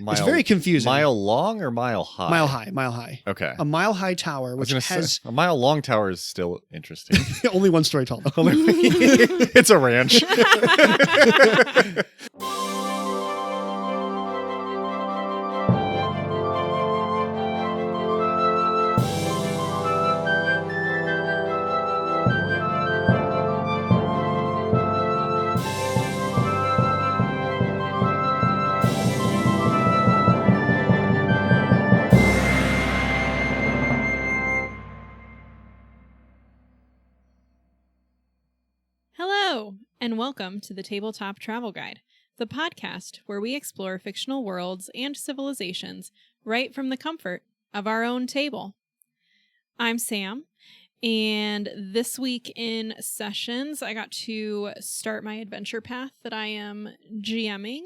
It's very confusing. Mile long or mile high? Mile high. Okay. A mile high tower, which has a mile long tower is still interesting. only one story tall. It's a ranch. Hello, and welcome to the Tabletop Travel Guide, the podcast where we explore fictional worlds and civilizations right from the comfort of our own table. I'm Sam, and this week in sessions, I got to start my adventure path that I am GMing.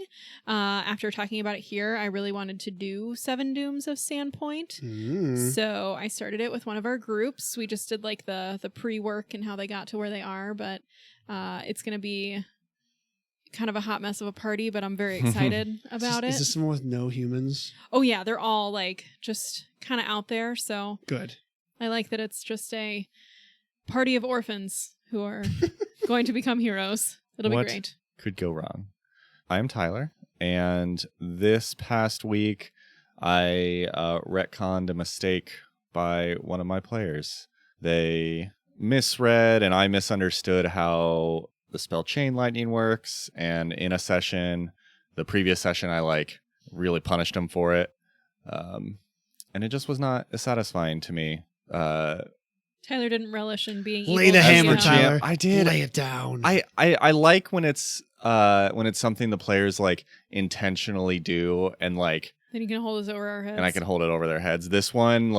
After talking about it here, I really wanted to do 7 Dooms of Sandpoint. So I started it with one of our groups. We just did like the pre-work and how they got to where they are, but it's going to be kind of a hot mess of a party, but I'm very excited about it. Is this someone with no humans? Oh yeah, they're all like just kind of out there, so Good. I like that it's just a party of orphans who are going to become heroes. It'll be great. Could go wrong? I'm Tyler, and this past week I retconned a mistake by one of my players. They misread and I misunderstood how the spell Chain Lightning works, and in a session, the previous session, I really punished him for it, and it just was not as satisfying to me. Tyler didn't relish in being evil. Lay the hammer, Tyler. I did. Lay it down. I like when it's something the players intentionally do, and then you can hold it over our heads. and I can hold it over their heads. This one,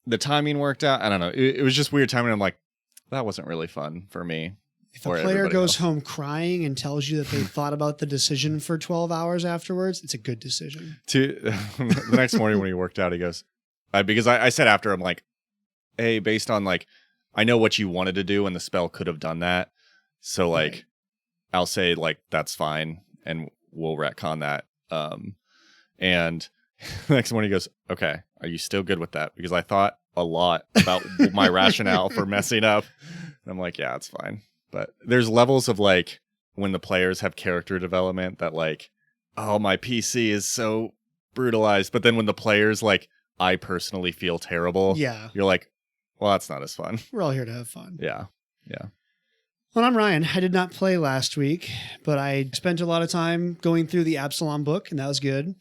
the timing worked out. I don't know. It was just weird timing. I'm like, that wasn't really fun for me. If a player goes home crying and tells you that they thought about the decision for 12 hours afterwards, it's a good decision. The next morning when he worked out, he goes, because I said after, I'm like, hey, based on I know what you wanted to do and the spell could have done that. So Right. I'll say that's fine and we'll retcon that. And the next morning he goes, okay, are you still good with that? Because I thought a lot about my rationale for messing up. And I'm like, yeah, it's fine. But there's levels of when the players have character development that oh, my PC is so brutalized. But then when the players I personally feel terrible. Yeah. You're like, well, that's not as fun. We're all here to have fun. Yeah. Well, I'm Ryan. I did not play last week, but I spent a lot of time going through the Absalom book, and that was good.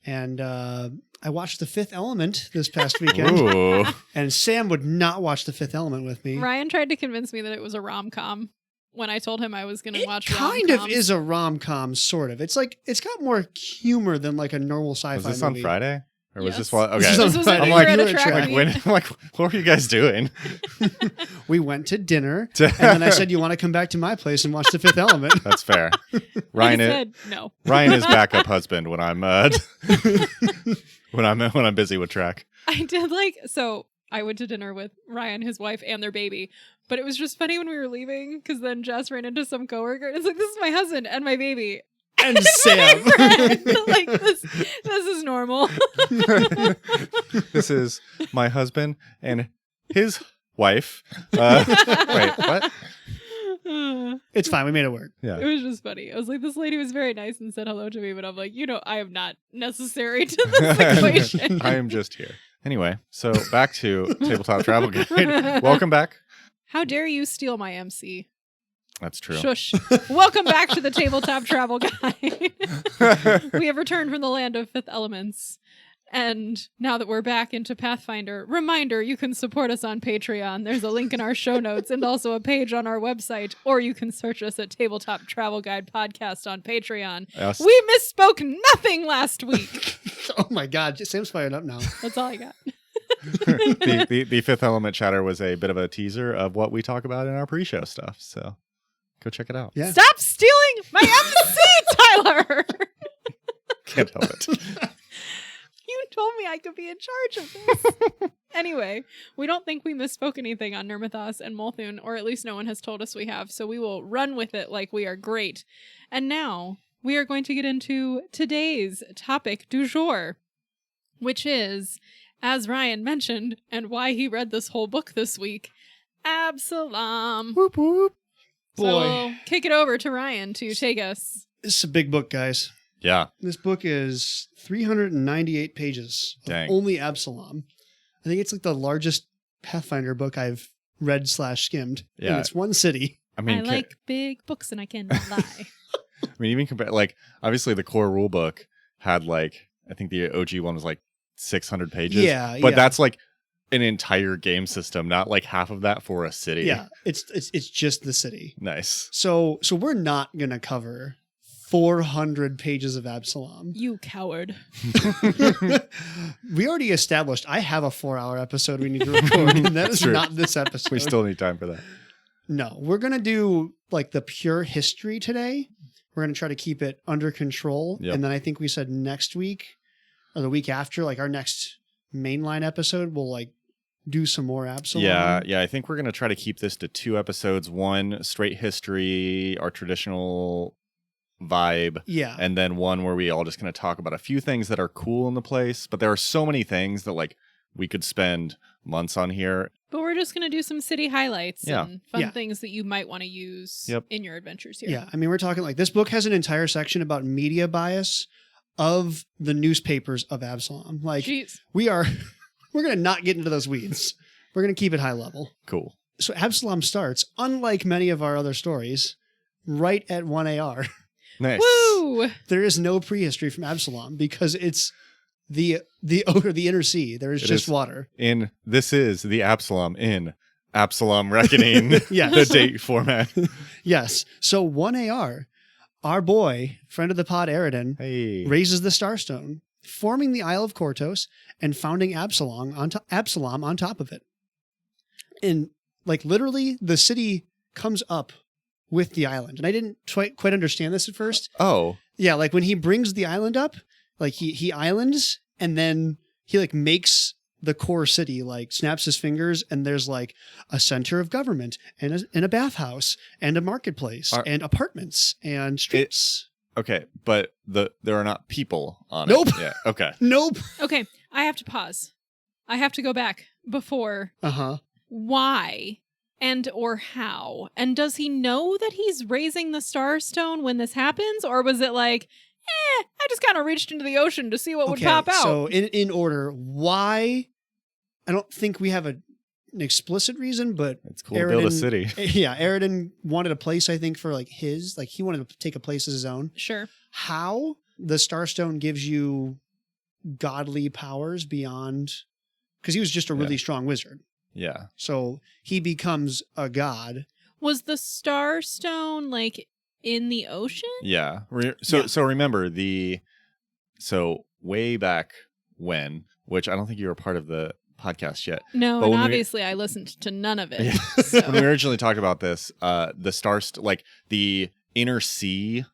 And I watched The Fifth Element this past weekend. Ooh. And Sam would not watch The Fifth Element with me. Ryan tried to convince me that it was a rom-com when I told him I was going to watch It rom-coms. kind of is a rom-com, sort of. It's it's got more humor than a normal sci-fi Was this movie. on Friday? Or was Yes. this one? Okay. This was This was Friday. when I'm we were like, at a you were track at meet. what were you guys doing? We went to dinner, and then I said, you want to come back to my place and watch The Fifth Element? That's fair. He Ryan said no. Ryan is backup husband when I'm when I'm busy with track. I did so I went to dinner with Ryan, his wife, and their baby. But it was just funny when we were leaving because then Jess ran into some coworker and it's like, this is my husband and my baby. And Sam. This is normal. This is my husband and his wife. Wait, what? It's fine. We made it work. Yeah. It was just funny. I was like, this lady was very nice and said hello to me, but I'm like, I am not necessary to this equation. I am just here. Anyway, so back to Tabletop Travel Guide. Welcome back. How dare you steal my MC? That's true. Shush. Welcome back to the Tabletop Travel Guide. We have returned from the land of fifth elements. And now that we're back into Pathfinder, reminder, you can support us on Patreon. There's a link in our show notes and also a page on our website, or you can search us at Tabletop Travel Guide Podcast on Patreon. Yes. We misspoke nothing last week. Oh my God. Sam's fired up now. That's all I got. the Fifth Element chatter was a bit of a teaser of what we talk about in our pre-show stuff. So go check it out. Yeah. Stop stealing my MC, Tyler! Can't help it. You told me I could be in charge of this. Anyway, we don't think we misspoke anything on Nirmathos and Molthun, or at least no one has told us we have, so we will run with it like we are great. And now we are going to get into today's topic du jour, which is, as Ryan mentioned, and why he read this whole book this week, Absalom. Whoop, whoop. So Boy, we'll kick it over to Ryan to take us. this is a big book, guys. Yeah. This book is 398 pages of Dang. only Absalom. I think it's like the largest Pathfinder book I've read / skimmed. Yeah. And it's one city. I mean, I like big books and I cannot lie. I mean, even compare, like, obviously the core rule book had like, I think the OG one was like 600 pages. Yeah, But yeah. that's like an entire game system, not like half of that for a city. Yeah, it's just the city. Nice. So we're not gonna cover 400 pages of Absalom. You coward. We already established I have a 4-hour episode we need to record, and that is True. not this episode. We still need time for that. No, we're gonna do like the pure history today. We're gonna try to keep it under control, Yep. and then I think we said next week or the week after, like our next mainline episode, we'll like do some more Absalom. Yeah. I think we're going to try to keep this to 2 episodes. One, straight history, our traditional vibe. Yeah. And then one where we all just going to talk about a few things that are cool in the place. But there are so many things that like we could spend months on here. But we're just going to do some city highlights Yeah. and fun Yeah. things that you might want to use Yep. in your adventures here. Yeah, I mean, we're talking like this book has an entire section about media bias of the newspapers of Absalom. Like Jeez. we're going to not get into those weeds. We're going to keep it high level. Cool. So Absalom starts, unlike many of our other stories, right at 1 AR. Nice. Woo! There is no prehistory from Absalom because it's the inner sea. There is It just is. water. This is the Absalom in Absalom Reckoning, Yes. the date format. Yes. So 1 AR, our boy, friend of the pod, Aroden, Hey. raises the Starstone, forming the Isle of Kortos and founding Absalom on top of it. And like literally the city comes up with the island. And I didn't quite understand this at first. Oh, Yeah, like when he brings the island up, like he islands and then he like makes the core city, like snaps his fingers and there's like a center of government and a bathhouse and a marketplace and apartments and streets. okay. But there are not people on Nope. it. Yeah. Okay. Nope. Okay, I have to pause. I have to go back before. Uh-huh. Why and or how? And does he know that he's raising the Starstone when this happens? Or was it like, I just kind of reached into the ocean to see what would pop out? So in order, why? I don't think we have an explicit reason, but It's cool to build a city. Yeah, Aroden wanted a place, I think, for like he wanted to take a place as his own. Sure. How the Starstone gives you godly powers beyond, because he was just a really strong wizard. Yeah. So he becomes a god. Was the Starstone like in the ocean? Yeah. Yeah. So remember so way back when, which I don't think you were part of the podcast yet. No, But and when we- obviously I listened to none of it. Yeah. So. When we originally talked about this, like the inner sea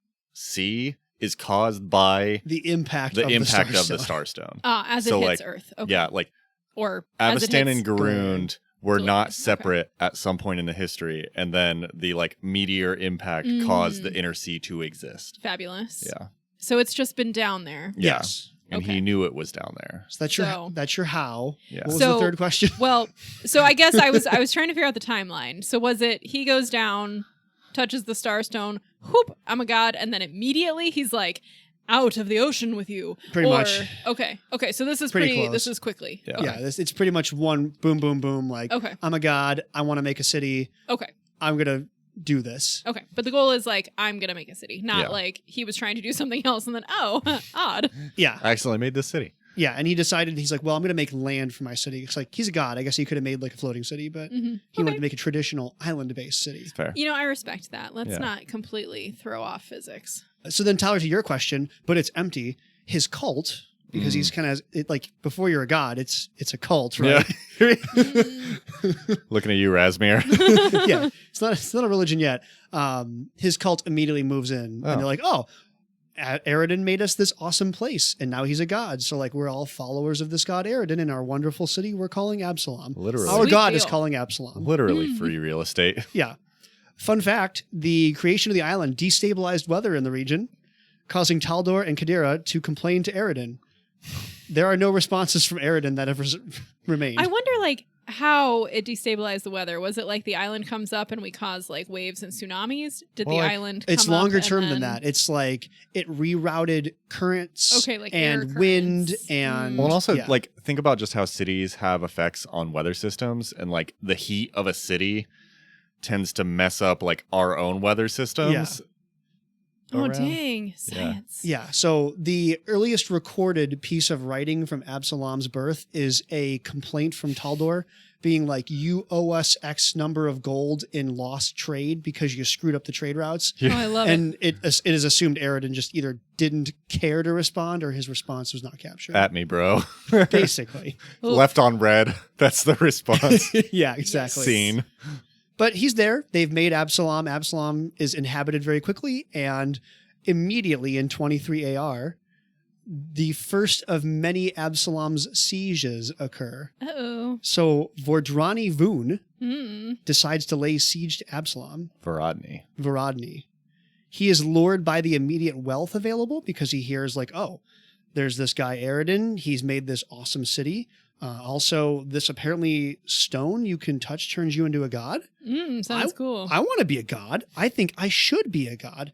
is caused by The impact the of impact the of the Starstone. Starstone. As it So, hits like, Earth. Okay. Yeah, like Or as it Avestan hits and Garund were Totally. not Okay. separate at some point in the history, and then the like meteor impact caused the inner sea to exist. Fabulous. Yeah. So it's just been down there. Yeah. Yes. And Okay. he knew it was down there. So that's your how. Yeah. What was So- the third question? Well, so I guess I was trying to figure out the timeline. So was it he goes down, touches the Starstone, whoop, I'm a god, and then immediately he's like out of the ocean with you. Pretty Or- much. Okay. So this is Pretty pretty. close. This is quickly. Yeah. Yeah, it's pretty much one boom, boom, boom. Like, Okay. I'm a god. I want to make a city. Okay. I'm going to do this. Okay. But the goal is like I'm gonna make a city, not Yeah. like he was trying to do something else and then odd. Yeah. I accidentally made this city. Yeah. And he decided, he's like, well, I'm going to make land for my city. It's like, he's a god. I guess he could have made like a floating city, but Mm-hmm. he wanted to make a traditional island-based city. It's fair. You know, I respect that. Let's Yeah. not completely throw off physics. So then, Tyler, to your question, but it's empty. His cult, because he's kind of like, before you're a god, it's a cult, right? Looking at you, Razmir. Yeah. It's not a religion yet. His cult immediately moves in, Oh. and they're like, oh, Aroden made us this awesome place, and now he's a god. So like, we're all followers of this god Aroden in our wonderful city. We're calling Absalom. Literally. Our Sweet god is deal. calling Absalom. Literally free real estate. Yeah. Fun fact, the creation of the island destabilized weather in the region, causing Taldor and Kadira to complain to Aroden. There are no responses from Aroden that have remained. I wonder, like, how it destabilized the weather. Was it like the island comes up and we cause like waves and tsunamis? Did the island come It's up longer and term than then- that. It's like it rerouted currents like air and wind currents. and Well, and also, yeah. like, think about just how cities have effects on weather systems, and like the heat of a city tends to mess up like our own weather systems. Oh, around. dang. Science. Yeah, so the earliest recorded piece of writing from Absalom's birth is a complaint from Taldor being like, you owe us X number of gold in lost trade because you screwed up the trade routes. Oh, I love it. And it is assumed Aroden just either didn't care to respond or his response was not captured. At me, bro. Basically. Ooh. Left on red. That's the response. Yeah, exactly. Scene. But he's there. They've made Absalom. Absalom is inhabited very quickly. And immediately in 23 AR, the first of many Absalom's sieges occur. Uh-oh. So Vordrani Voon Mm. decides to lay siege to Absalom, Varadny. He is lured by the immediate wealth available because he hears like, oh, there's this guy Aroden. He's made this awesome city. Also, this apparently stone you can touch turns you into a god. Sounds cool. I want to be a god. I think I should be a god.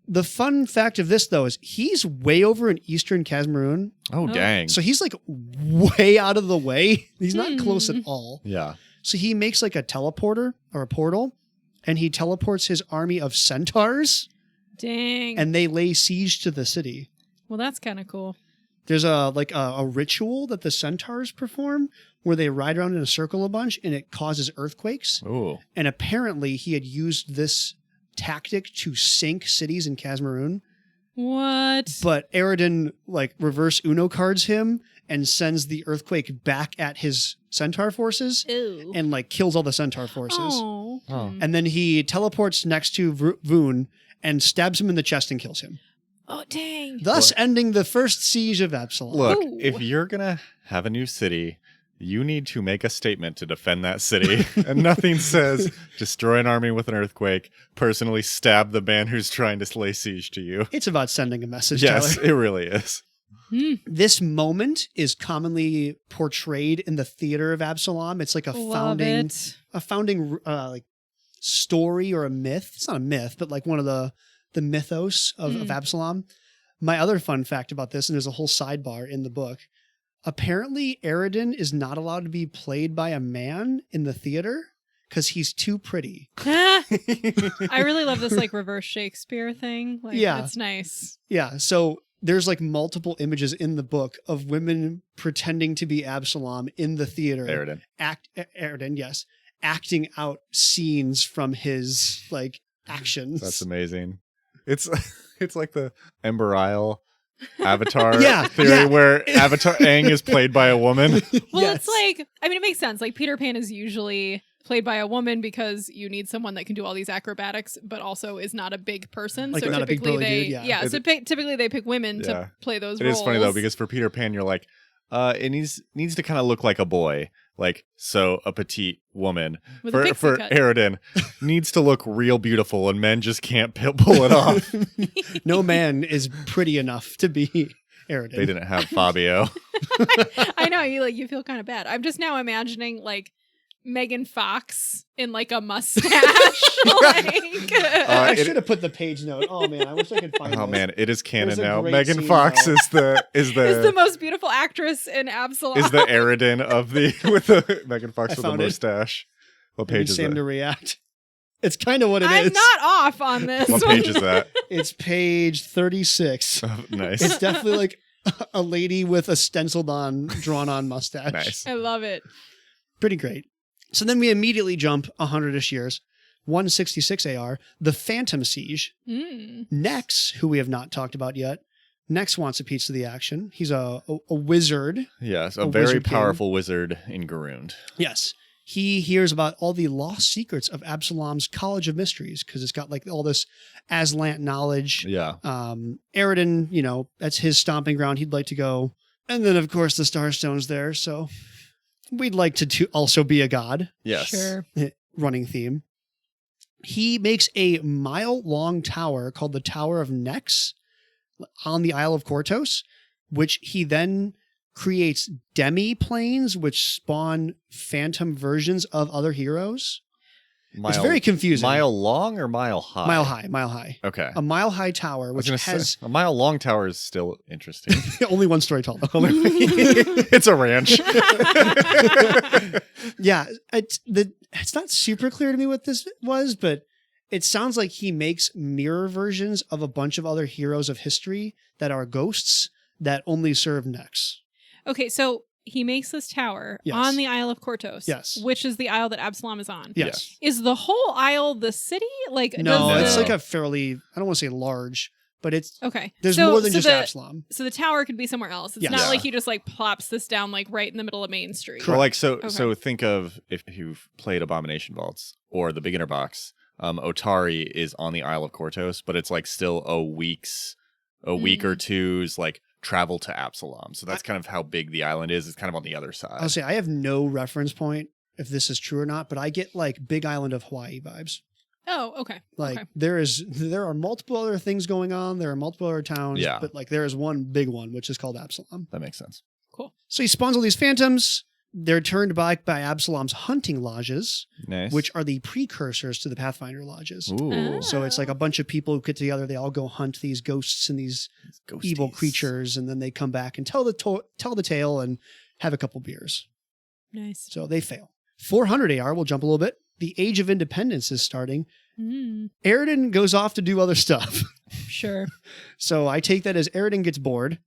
The fun fact of this, though, is he's way over in eastern Casmaroon. Oh, dang. So he's like way out of the way. He's not close at all. Yeah. So he makes like a teleporter or a portal, and he teleports his army of centaurs, Dang. and they lay siege to the city. Well, that's kind of cool. There's a ritual that the centaurs perform where they ride around in a circle a bunch, and it causes earthquakes. Ooh. And apparently he had used this tactic to sink cities in Casmaroon. What? But Aroden like reverse Uno cards him and sends the earthquake back at his centaur forces Ew. and like kills all the centaur forces. Oh. And then he teleports next to Voon and stabs him in the chest and kills him. Oh, dang. Thus ending the first siege of Absalom. Look, Ooh. if you're going to have a new city, you need to make a statement to defend that city. And nothing says destroy an army with an earthquake, personally stab the man who's trying to lay siege to you. It's about sending a message, Yes, Tyler. it really is. This moment is commonly portrayed in the theater of Absalom. It's like a founding like story or a myth. It's not a myth, but like one of the mythos of Absalom. My other fun fact about this, and there's a whole sidebar in the book. Apparently, Aroden is not allowed to be played by a man in the theater because he's too pretty. I really love this like reverse Shakespeare thing. Like, Yeah. It's nice. Yeah, so there's like multiple images in the book of women pretending to be Absalom in the theater. Aroden, yes. Acting out scenes from his like actions. That's amazing. It's like the Ember Isle Avatar Yeah, theory yeah. where Avatar Aang is played by a woman. Well, Yes. it's like, I mean, it makes sense. Like Peter Pan is usually played by a woman because you need someone that can do all these acrobatics, but also is not a big person. Like so not a big typically burly they, dude, yeah. So typically they pick women Yeah. to play those It roles. is funny though, because for Peter Pan, you're like, it needs to kind of look like a boy. Like, so a petite woman. With a pixie For cut. Aroden, needs to look real beautiful, and men just can't pull it off. No man is pretty enough to be Aroden. They didn't have Fabio. I know you feel kind of bad. I'm just now imagining like Megan Fox in like a mustache. I it- should have put the page note. Oh man, I wish I could find Oh this. man, it is canon There's a now. great Megan scene, Fox though. is is the the most beautiful actress in Absalom. is the Aroden of the with the Megan Fox I with the found it. mustache. What I need page is Sam that? to react. It's kind of what it is. I'm not off on this. What page is that? It's page 36. Oh, nice. It's definitely like a lady with a stenciled on, drawn on mustache. Nice. I love it. Pretty great. So then we immediately jump 100-ish years. 166 AR, the Phantom Siege. Nex, who we have not talked about yet. Nex wants a piece of the action. He's a wizard. Yes, A a very wizard king. powerful wizard in Garund. Yes. He hears about all the lost secrets of Absalom's College of Mysteries because it's got like all this Aslant knowledge. Yeah. Aroden, that's his stomping ground. He'd like to go. And then, of course, the Starstone's there. So we'd like to also be a god. Yes. Sure. Running theme. He makes a mile-long tower called the Tower of Nex on the Isle of Kortos, which he then creates demi-planes, which spawn phantom versions of other heroes. It's very confusing. Mile long or mile high? Mile high. Okay. A mile-high tower, which has... a mile-long tower is still interesting. only one story tall. It's a ranch. Yeah, it's not super clear to me what this was, but it sounds like he makes mirror versions of a bunch of other heroes of history that are ghosts that only serve Nex. Okay, so he makes this tower Yes. on the Isle of Kortos. Yes. Which is the isle that Absalom is on. Yes. Is the whole isle the city? Like, No, does it's the- like a fairly, I don't want to say large, but it's Okay. there's So- more than so just the, Absalom. So the tower could be somewhere else. It's Yes. not Yeah. like he just like plops this down like right in the middle of Main Street. Well, like so Okay. think of if you've played Abomination Vaults or the beginner box, Otari is on the Isle of Kortos, but it's like still a week or two's like travel to Absalom. So that's kind of how big the island is. It's kind of on the other side. I'll say I have no reference point if this is true or not, but I get like Big Island of Hawaii vibes. Oh, okay. Like Okay. there are multiple other things going on. There are multiple other towns, Yeah. but like there is one big one, which is called Absalom. That makes sense. Cool. So he spawns all these phantoms. They're turned back by Absalom's hunting lodges, Nice. which are the precursors to the Pathfinder lodges. Ooh. Ah. So it's like a bunch of people who get together. They all go hunt these ghosts and these evil Ghosties. creatures, and then they come back and tell the tale and have a couple beers. Nice. So they fail. 400 AR, we'll jump a little bit. The Age of Independence is starting. Mm, Aroden goes off to do other stuff. sure. So I take that as Aroden gets bored,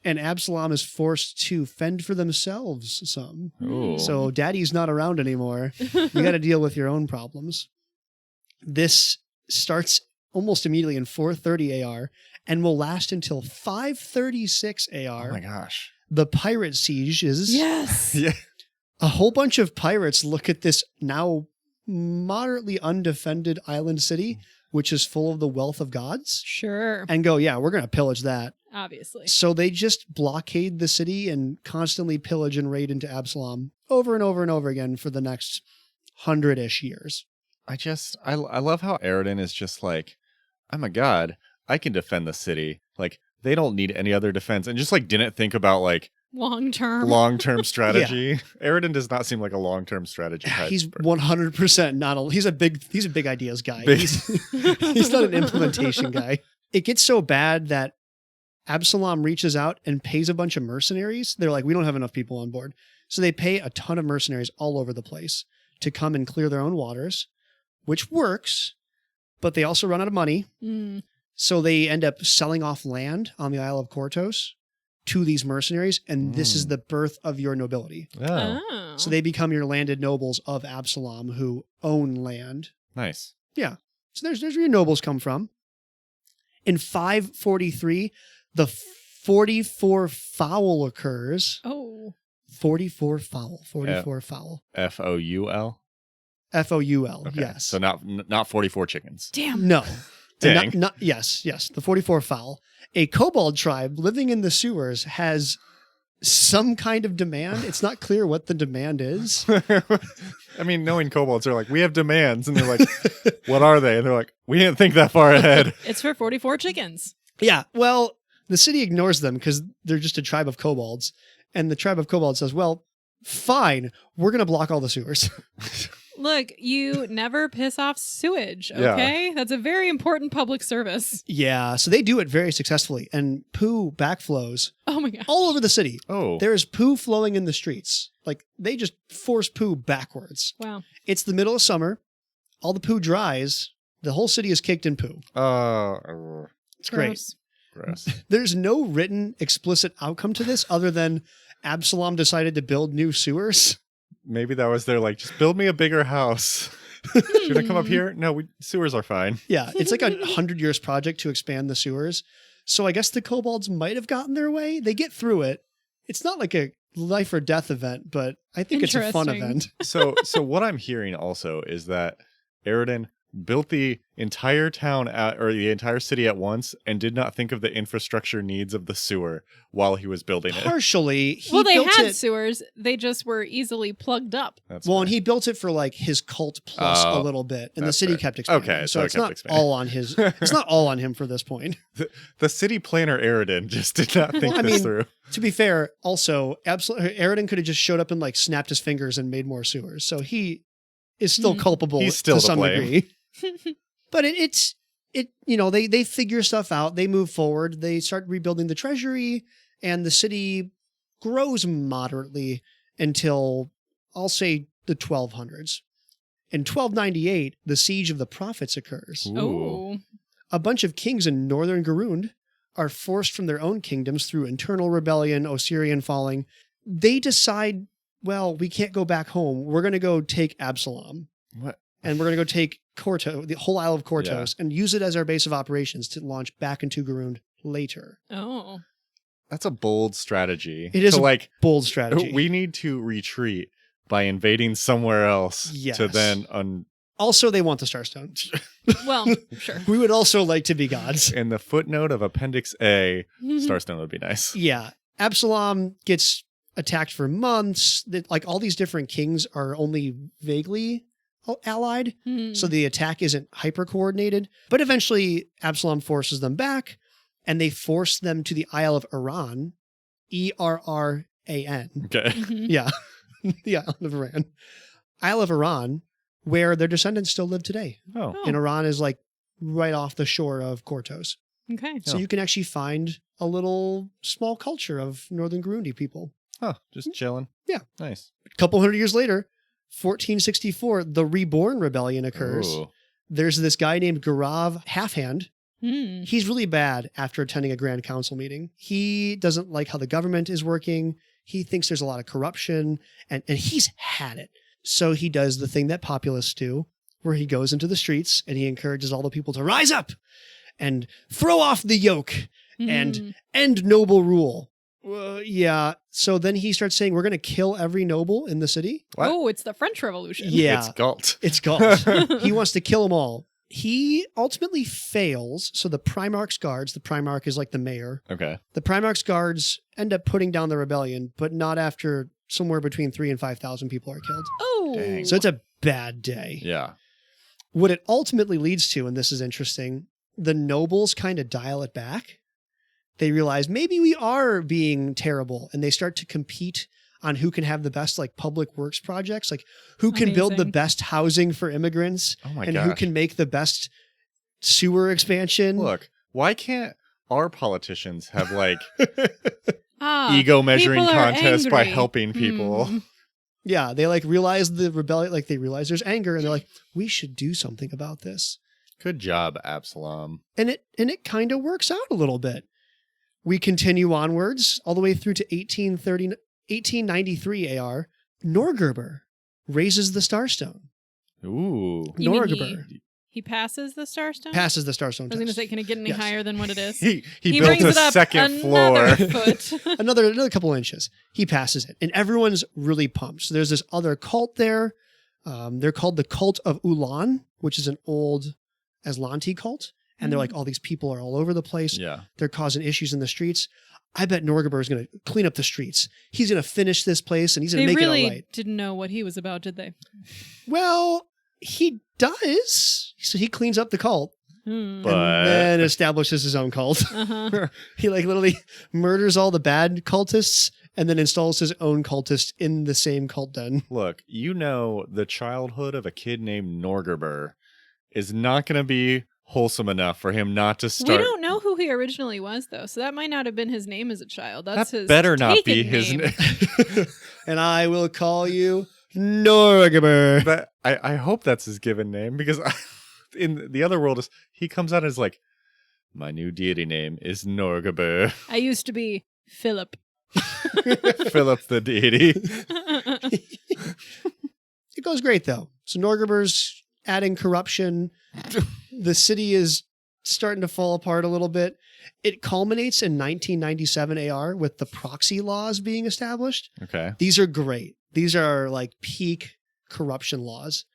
and Absalom is forced to fend for themselves some. Ooh. So daddy's not around anymore. You got to deal with your own problems. This starts almost immediately in 430 AR and will last until 536 AR. Oh my gosh. The pirate siege is Yes. Yeah. a whole bunch of pirates look at this now moderately undefended island city, which is full of the wealth of gods, Sure. and go, yeah, we're going to pillage that. Obviously. So they just blockade the city and constantly pillage and raid into Absalom over and over and over again for the next 100-ish years. I love how Aroden is just like, I'm a god. I can defend the city. Like, they don't need any other defense. And just like didn't think about like Long term. long-term strategy. Aroden does not seem like a long-term strategy type. He's 100% not a, he's a big ideas guy. Big- He's not an implementation guy. It gets so bad that Absalom reaches out and pays a bunch of mercenaries. They're like, we don't have enough people on board. So they pay a ton of mercenaries all over the place to come and clear their own waters, which works, but they also run out of money. Mm. So they end up selling off land on the Isle of Kortos to these mercenaries, and this is the birth of your nobility. Oh, Oh. So they become your landed nobles of Absalom who own land. nice. Yeah. So there's where your nobles come from. In 543, the 44 foul occurs. Oh. 44 foul. 44 foul. Foul. Foul. Okay. Yes. So not 44 chickens. Damn. No. Dang. Yes. The 44 foul. A kobold tribe living in the sewers has some kind of demand. It's not clear what the demand is. I mean, knowing kobolds, they're like, we have demands. And they're like, what are they? And they're like, we didn't think that far ahead. It's for 44 chickens. Yeah. Well, the city ignores them because they're just a tribe of kobolds. And the tribe of kobolds says, well, fine, we're going to block all the sewers. Look, you never piss off sewage, Yeah. okay? That's a very important public service. Yeah. So they do it very successfully. And poo backflows Oh my gosh. all over the city. Oh. There is poo flowing in the streets. Like they just force poo backwards. Wow. It's the middle of summer. All the poo dries. The whole city is caked in poo. It's great. Gross. Gross. There's no written explicit outcome to this other than Absalom decided to build new sewers. Maybe that was their like, just build me a bigger house. Should I come up here? No, sewers are fine. Yeah, it's like a 100 years project to expand the sewers. So I guess the kobolds might have gotten their way. They get through it. It's not like a life or death event, but I think it's a fun Interesting. event. So what I'm hearing also is that Aroden built the entire town or the entire city at once and did not think of the infrastructure needs of the sewer while he was building it. Partially. Well, they built had it, sewers. They just were easily plugged up. That's well, fair. and he built it for like his cult plus a Oh, little bit, and the that's city fair. kept expanding. Okay, so so it it's kept not expanding. all on his. It's not all on him for this point. The city planner Aroden just did not think Well, I this mean, through. To be fair, also, Aroden could have just showed up and like snapped his fingers and made more sewers. So he is still culpable He's still to to some blame. degree. But it's they figure stuff out. They move forward. They start rebuilding the treasury, and the city grows moderately until I'll say the 1200s. In 1298, the Siege of the Prophets occurs. Ooh. Oh. A bunch of kings in northern Garund are forced from their own kingdoms through internal rebellion, Osirian falling. They decide, well, we can't go back home. We're going to go take Absalom. What? And we're going to go take Korto, the whole Isle of Kortos, and use it as our base of operations to launch back into Garund later. Oh. That's a bold strategy. It is to a like bold strategy. we need to retreat by invading somewhere else Yes. to then Also, they want the Starstone. Well, sure. We would also like to be gods. in the footnote of Appendix A, Starstone would be nice. Yeah. Absalom gets attacked for months. Like all these different kings are only vaguely allied. Hmm. So the attack isn't hyper coordinated. But eventually Absalom forces them back and they force them to the Isle of Aran. Erran. Okay. Mhm. Yeah. The Isle of Aran. Isle of Aran, where their descendants still live today. Oh. Oh. And Aran is like right off the shore of Kortos. Okay. So Oh. you can actually find a little small culture of Northern Garundi people. Huh. Just chilling. Yeah. Nice. A couple hundred years later, 1464, the Reborn Rebellion occurs. Ooh. There's this guy named Garav Halfhand. Hmm. He's really bad after attending a Grand Council meeting. He doesn't like how the government is working. He thinks there's a lot of corruption, and he's had it. So he does the thing that populists do, where he goes into the streets and he encourages all the people to rise up and throw off the yoke and Hmm. end noble rule. Yeah. So then he starts saying, we're going to kill every noble in the city. What? Oh, it's the French Revolution. Yeah. It's Galt. It's Gault. He wants to kill them all. He ultimately fails. So the Primarch's guards, the Primarch is like the mayor. Okay. The Primarch's guards end up putting down the rebellion, but not after somewhere between 3,000 and 5,000 people are killed. Oh. Dang. So it's a bad day. Yeah. What it ultimately leads to, and this is interesting, the nobles kind of dial it back. They realize maybe we are being terrible, and they start to compete on who can have the best like public works projects, like who can build the Amazing. best housing for immigrants Oh my and gosh. who can make the best sewer expansion. Look, why can't our politicians have like Ah, ego measuring people are contests by angry. helping people? Hmm. Yeah, they like realize the rebellion, like they realize there's anger, and they're like, we should do something about this. Good job, Absalom. And it kind of works out a little bit. We continue onwards all the way through to 1893 AR. Norgerber raises the Starstone. Ooh. You mean Norgerber He passes the Starstone? passes the Starstone I was going to test. say, can it get any Yes. higher than what it is? He He built brings a it up second another floor. foot. another couple inches. He passes it, and everyone's really pumped. So there's this other cult there. They're called the Cult of Ulan, which is an old Aslanti cult. And they're like, all these people are all over the place. Yeah. They're causing issues in the streets. I bet Norgerber is going to clean up the streets. He's going to finish this place, and he's going They to make really it all right. didn't know what he was about, did they? Well, he does. So he cleans up the cult Hmm. But- and then establishes his own cult. Uh-huh. He like literally murders all the bad cultists and then installs his own cultist in the same cult den. Look, you know the childhood of a kid named Norgerber is not going to be wholesome enough for him not to start. We don't know who he originally was, though, so that might not have been his name as a child. That's That his better not be taken his name. name. And I will call you Norgerber. But I hope that's his given name because in the other world, he comes out as like, my new deity name is Norgerber, I used to be Philip. Philip the deity. It goes great though. So Norgerber's adding corruption. The city is starting to fall apart a little bit. It culminates in 1997 AR with the proxy laws being established. Okay. These are great. These are like peak corruption laws.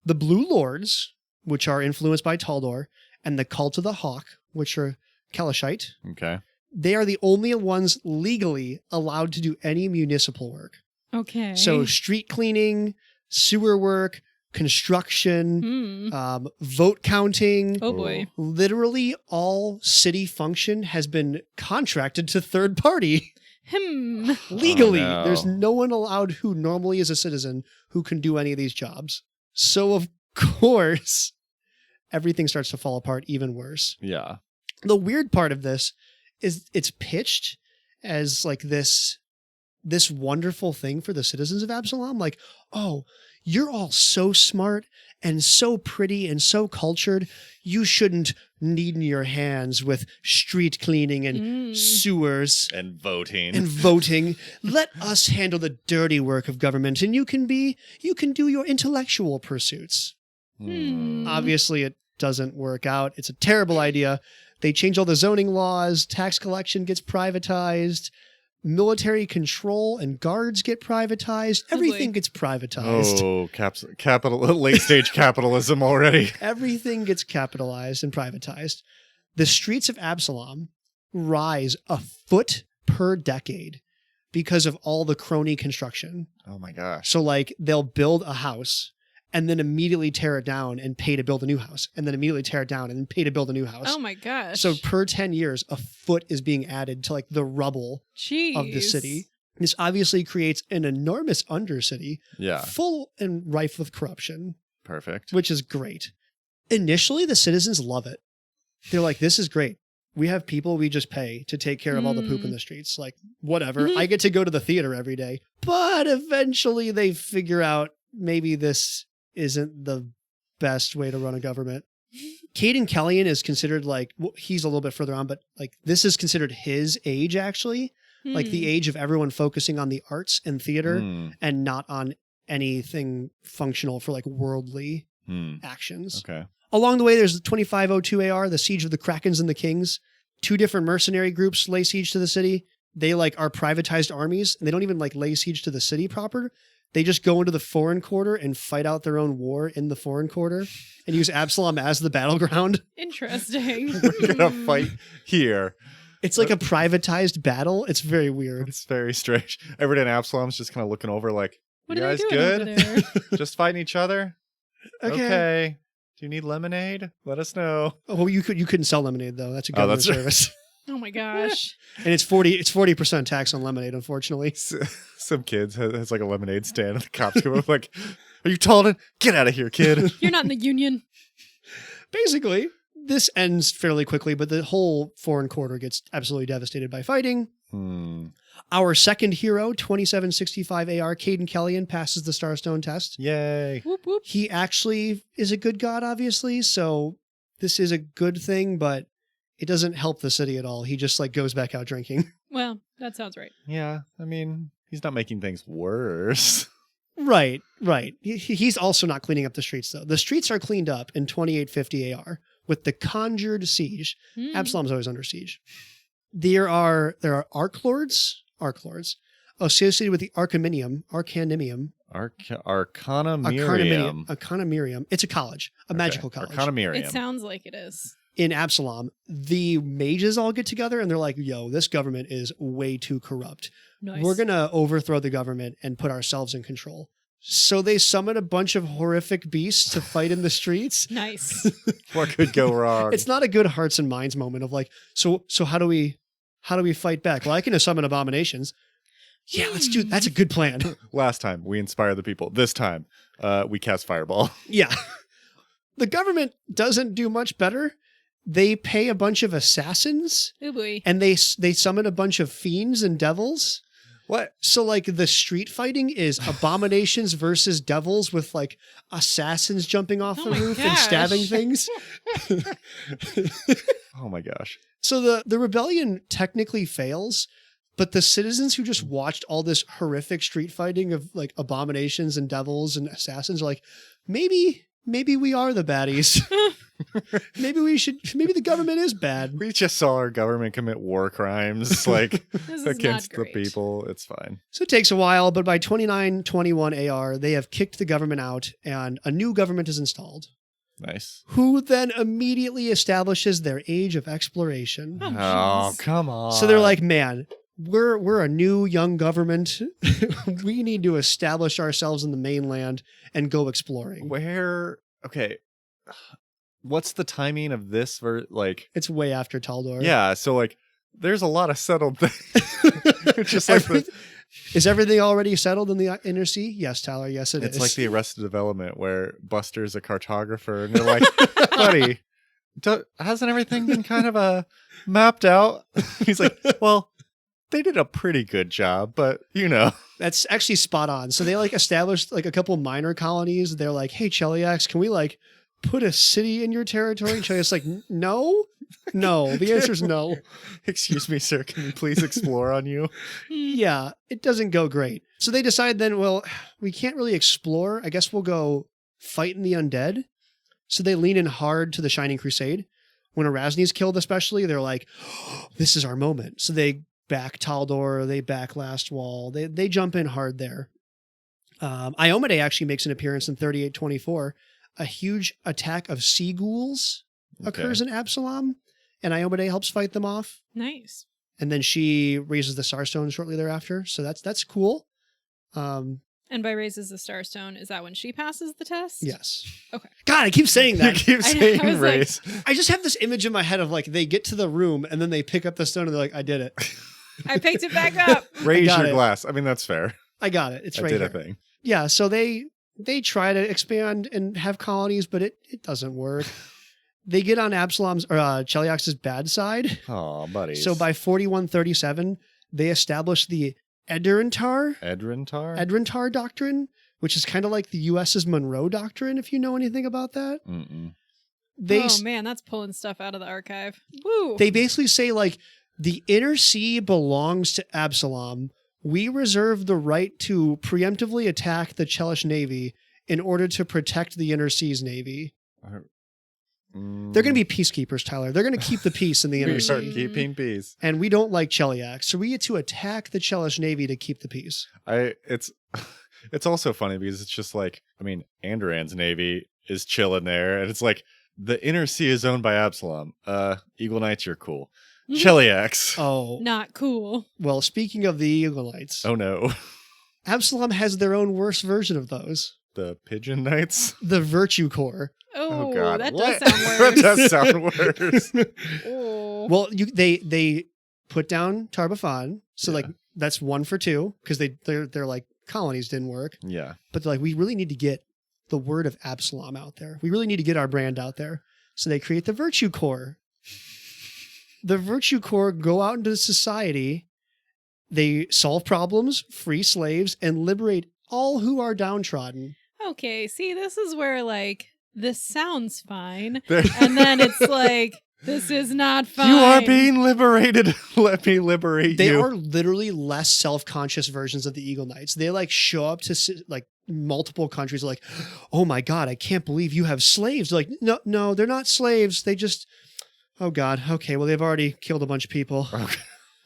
The Blue Lords which are influenced by Taldor, and the Cult of the Hawk, which are Kelishite. Okay. They are the only ones legally allowed to do any municipal work. Okay. So street cleaning, sewer work, construction, vote counting. Oh boy. Literally all city function has been contracted to third party. Legally. Oh, no. There's no one allowed who normally is a citizen who can do any of these jobs. So of course, everything starts to fall apart even worse. Yeah. The weird part of this is it's pitched as like this wonderful thing for the citizens of Absalom. Like, oh, you're all so smart and so pretty and so cultured. You shouldn't need your hands with street cleaning and sewers And voting. and voting. Let us handle the dirty work of government, and you can do your intellectual pursuits. Obviously, it doesn't work out. It's a terrible idea. They change all the zoning laws. Tax collection gets privatized. Military control and guards get privatized. Everything gets privatized. Oh, late stage capitalism already. Everything gets capitalized and privatized. The streets of Absalom rise a foot per decade because of all the crony construction. Oh my gosh. So like they'll build a house and then immediately tear it down and pay to build a new house, and then immediately tear it down and then pay to build a new house. Oh my gosh. So per 10 years, a foot is being added to like the rubble of the city. This obviously creates an enormous undercity, full and rife with corruption. Perfect. Which is great. Initially, the citizens love it. They're like, this is great. We have people we just pay to take care of all the poop in the streets. Like, whatever. I get to go to the theater every day. But eventually they figure out maybe this isn't the best way to run a government. Caden Kellyan is considered like, well, he's a little bit further on, but like this is considered his age actually. Like the age of everyone focusing on the arts and theater and not on anything functional for like worldly actions. Okay. Along the way, there's the 2502 AR, the Siege of the Krakens and the Kings. 2 different mercenary groups lay siege to the city. They like are privatized armies, and they don't even like lay siege to the city proper. They just go into the foreign quarter and fight out their own war in the foreign quarter and use Absalom as the battleground. Interesting. We're going to fight here. It's like a privatized battle. It's very weird. It's very strange. Everyone in Absalom's just kind of looking over like, What you are guys they doing good? over there? Just fighting each other? Okay. Do you need lemonade? Let us know. Oh, well, you couldn't sell lemonade though. That's a government service. Oh my gosh. And it's 40% tax on lemonade, unfortunately. Some kids has like a lemonade stand and the cops come up like, are you Talden? Get out of here, kid. You're not in the union. Basically, this ends fairly quickly, but the whole foreign quarter gets absolutely devastated by fighting. Our second hero, 2765 AR, Caden Kellyan, passes the Starstone test. Yay. Whoop, whoop. He actually is a good god, obviously, so this is a good thing, but it doesn't help the city at all. He just like goes back out drinking. Well, that sounds right. Yeah. I mean, he's not making things worse. Right. He's also not cleaning up the streets, though. The streets are cleaned up in 2850 AR with the Conjured Siege. Absalom's always under siege. There are Archlords associated with the Arcanimium. It's a college, a magical college. Arcanimirium. It sounds like it is. In Absalom, the mages all get together and they're like, yo, this government is way too corrupt. Nice. We're going to overthrow the government and put ourselves in control. So they summon a bunch of horrific beasts to fight in the streets. Nice. What could go wrong? It's not a good hearts and minds moment of like, so how do we fight back? Well, I can summon abominations. Yeah, let's do. That's a good plan. Last time we inspire the people. This time we cast fireball. Yeah. The government doesn't do much better. They pay a bunch of assassins. Oh boy. And they summon a bunch of fiends and devils. What? So like the street fighting is abominations versus devils with like assassins jumping off the roof and stabbing things. Oh my gosh. So the rebellion technically fails, but the citizens who just watched all this horrific street fighting of like abominations and devils and assassins are like, maybe we are the baddies. maybe the government is bad. We just saw our government commit war crimes like against the people. It's fine. So it takes a while, but by 2921 AR, they have kicked the government out and a new government is installed. Nice. who then immediately establishes their age of exploration. Oh, Oh, jeez. come on. So they're like, man, we're a new young government. We need to establish ourselves in the mainland and go exploring. where? Okay. What's the timing of this? Like, It's way after Taldor. yeah. So like, there's a lot of settled things. Just like Is everything already settled in the inner sea? Yes, Tyler. Yes, it is. it's like the Arrested Development where Buster's a cartographer, and they're like, buddy, hasn't everything been kind of mapped out? He's like, well, they did a pretty good job, but That's actually spot on. So they like established like a couple minor colonies. They're like, hey, Cheliax, can we like put a city in your territory? And Cheliax's like, no. The answer is no. Excuse me, sir, can we please explore on you? Yeah, it doesn't go great. So they decide then, well, we can't really explore. I guess we'll go fighting the undead. So they lean in hard to the Shining Crusade. When Erasni's killed especially, they're like, oh, this is our moment. So they back Taldor, they back Last Wall. They jump in hard there. Iomade actually makes an appearance in 3824. A huge attack of sea ghouls occurs in Absalom, and Iomade helps fight them off. Nice. And then she raises the Starstone shortly thereafter. So that's cool. And by raises the Starstone, is that when she passes the test? Yes. Okay. God, I keep saying You that. keep I saying was like- race. I just have this image in my head of like they get to the room and then they pick up the stone and they're like, I did it. I picked it back up. Raise got your it. glass. I mean, that's fair. I got it. It's I right did here. a thing. Yeah, so they try to expand and have colonies, but it doesn't work. They get on Absalom's or Cheliax's bad side. Oh, buddies. So by 4137, they establish the Edrintar Edrintar? Doctrine, which is kind of like the U.S.'s Monroe Doctrine, if you know anything about that. Mm-mm. Oh man, that's pulling stuff out of the archive. Woo. They basically say like the inner sea belongs to Absalom. We reserve the right to preemptively attack the Chelish Navy in order to protect the inner seas navy. They're going to be peacekeepers, Tyler. They're going to keep the peace in the inner We are sea. keeping peace. And we don't like Cheliax, so we get to attack the Chelish Navy to keep the peace. It's also funny because it's just like, I mean, Andoran's navy is chilling there, and it's like the inner sea is owned by Absalom. Eagle Knights, you're cool. Cheliax. Oh, Not cool. well, speaking of the Eagle Knights, Oh no. Absalom has their own worst version of those. The Pigeon Knights? The Virtue Core. Oh, God. that What? does sound worse. That does sound worse. Oh. Well, they put down Tarbafan, so Yeah. like that's 1 for 2 because they're like colonies didn't work, Yeah. but they're like we really need to get the word of Absalom out there. We really need to get our brand out there. So they create the Virtue Corps. The Virtue Corps go out into society. They solve problems, free slaves, and liberate all who are downtrodden. Okay, see, this is where like this sounds fine, There- and then it's like this is not fine. You are being liberated. Let me liberate They you. are literally less self-conscious versions of the Eagle Knights. They like show up to like multiple countries like, oh my God, I can't believe you have slaves. They're like, no, they're not slaves. They just, oh God. Okay. Well, they've already killed a bunch of people.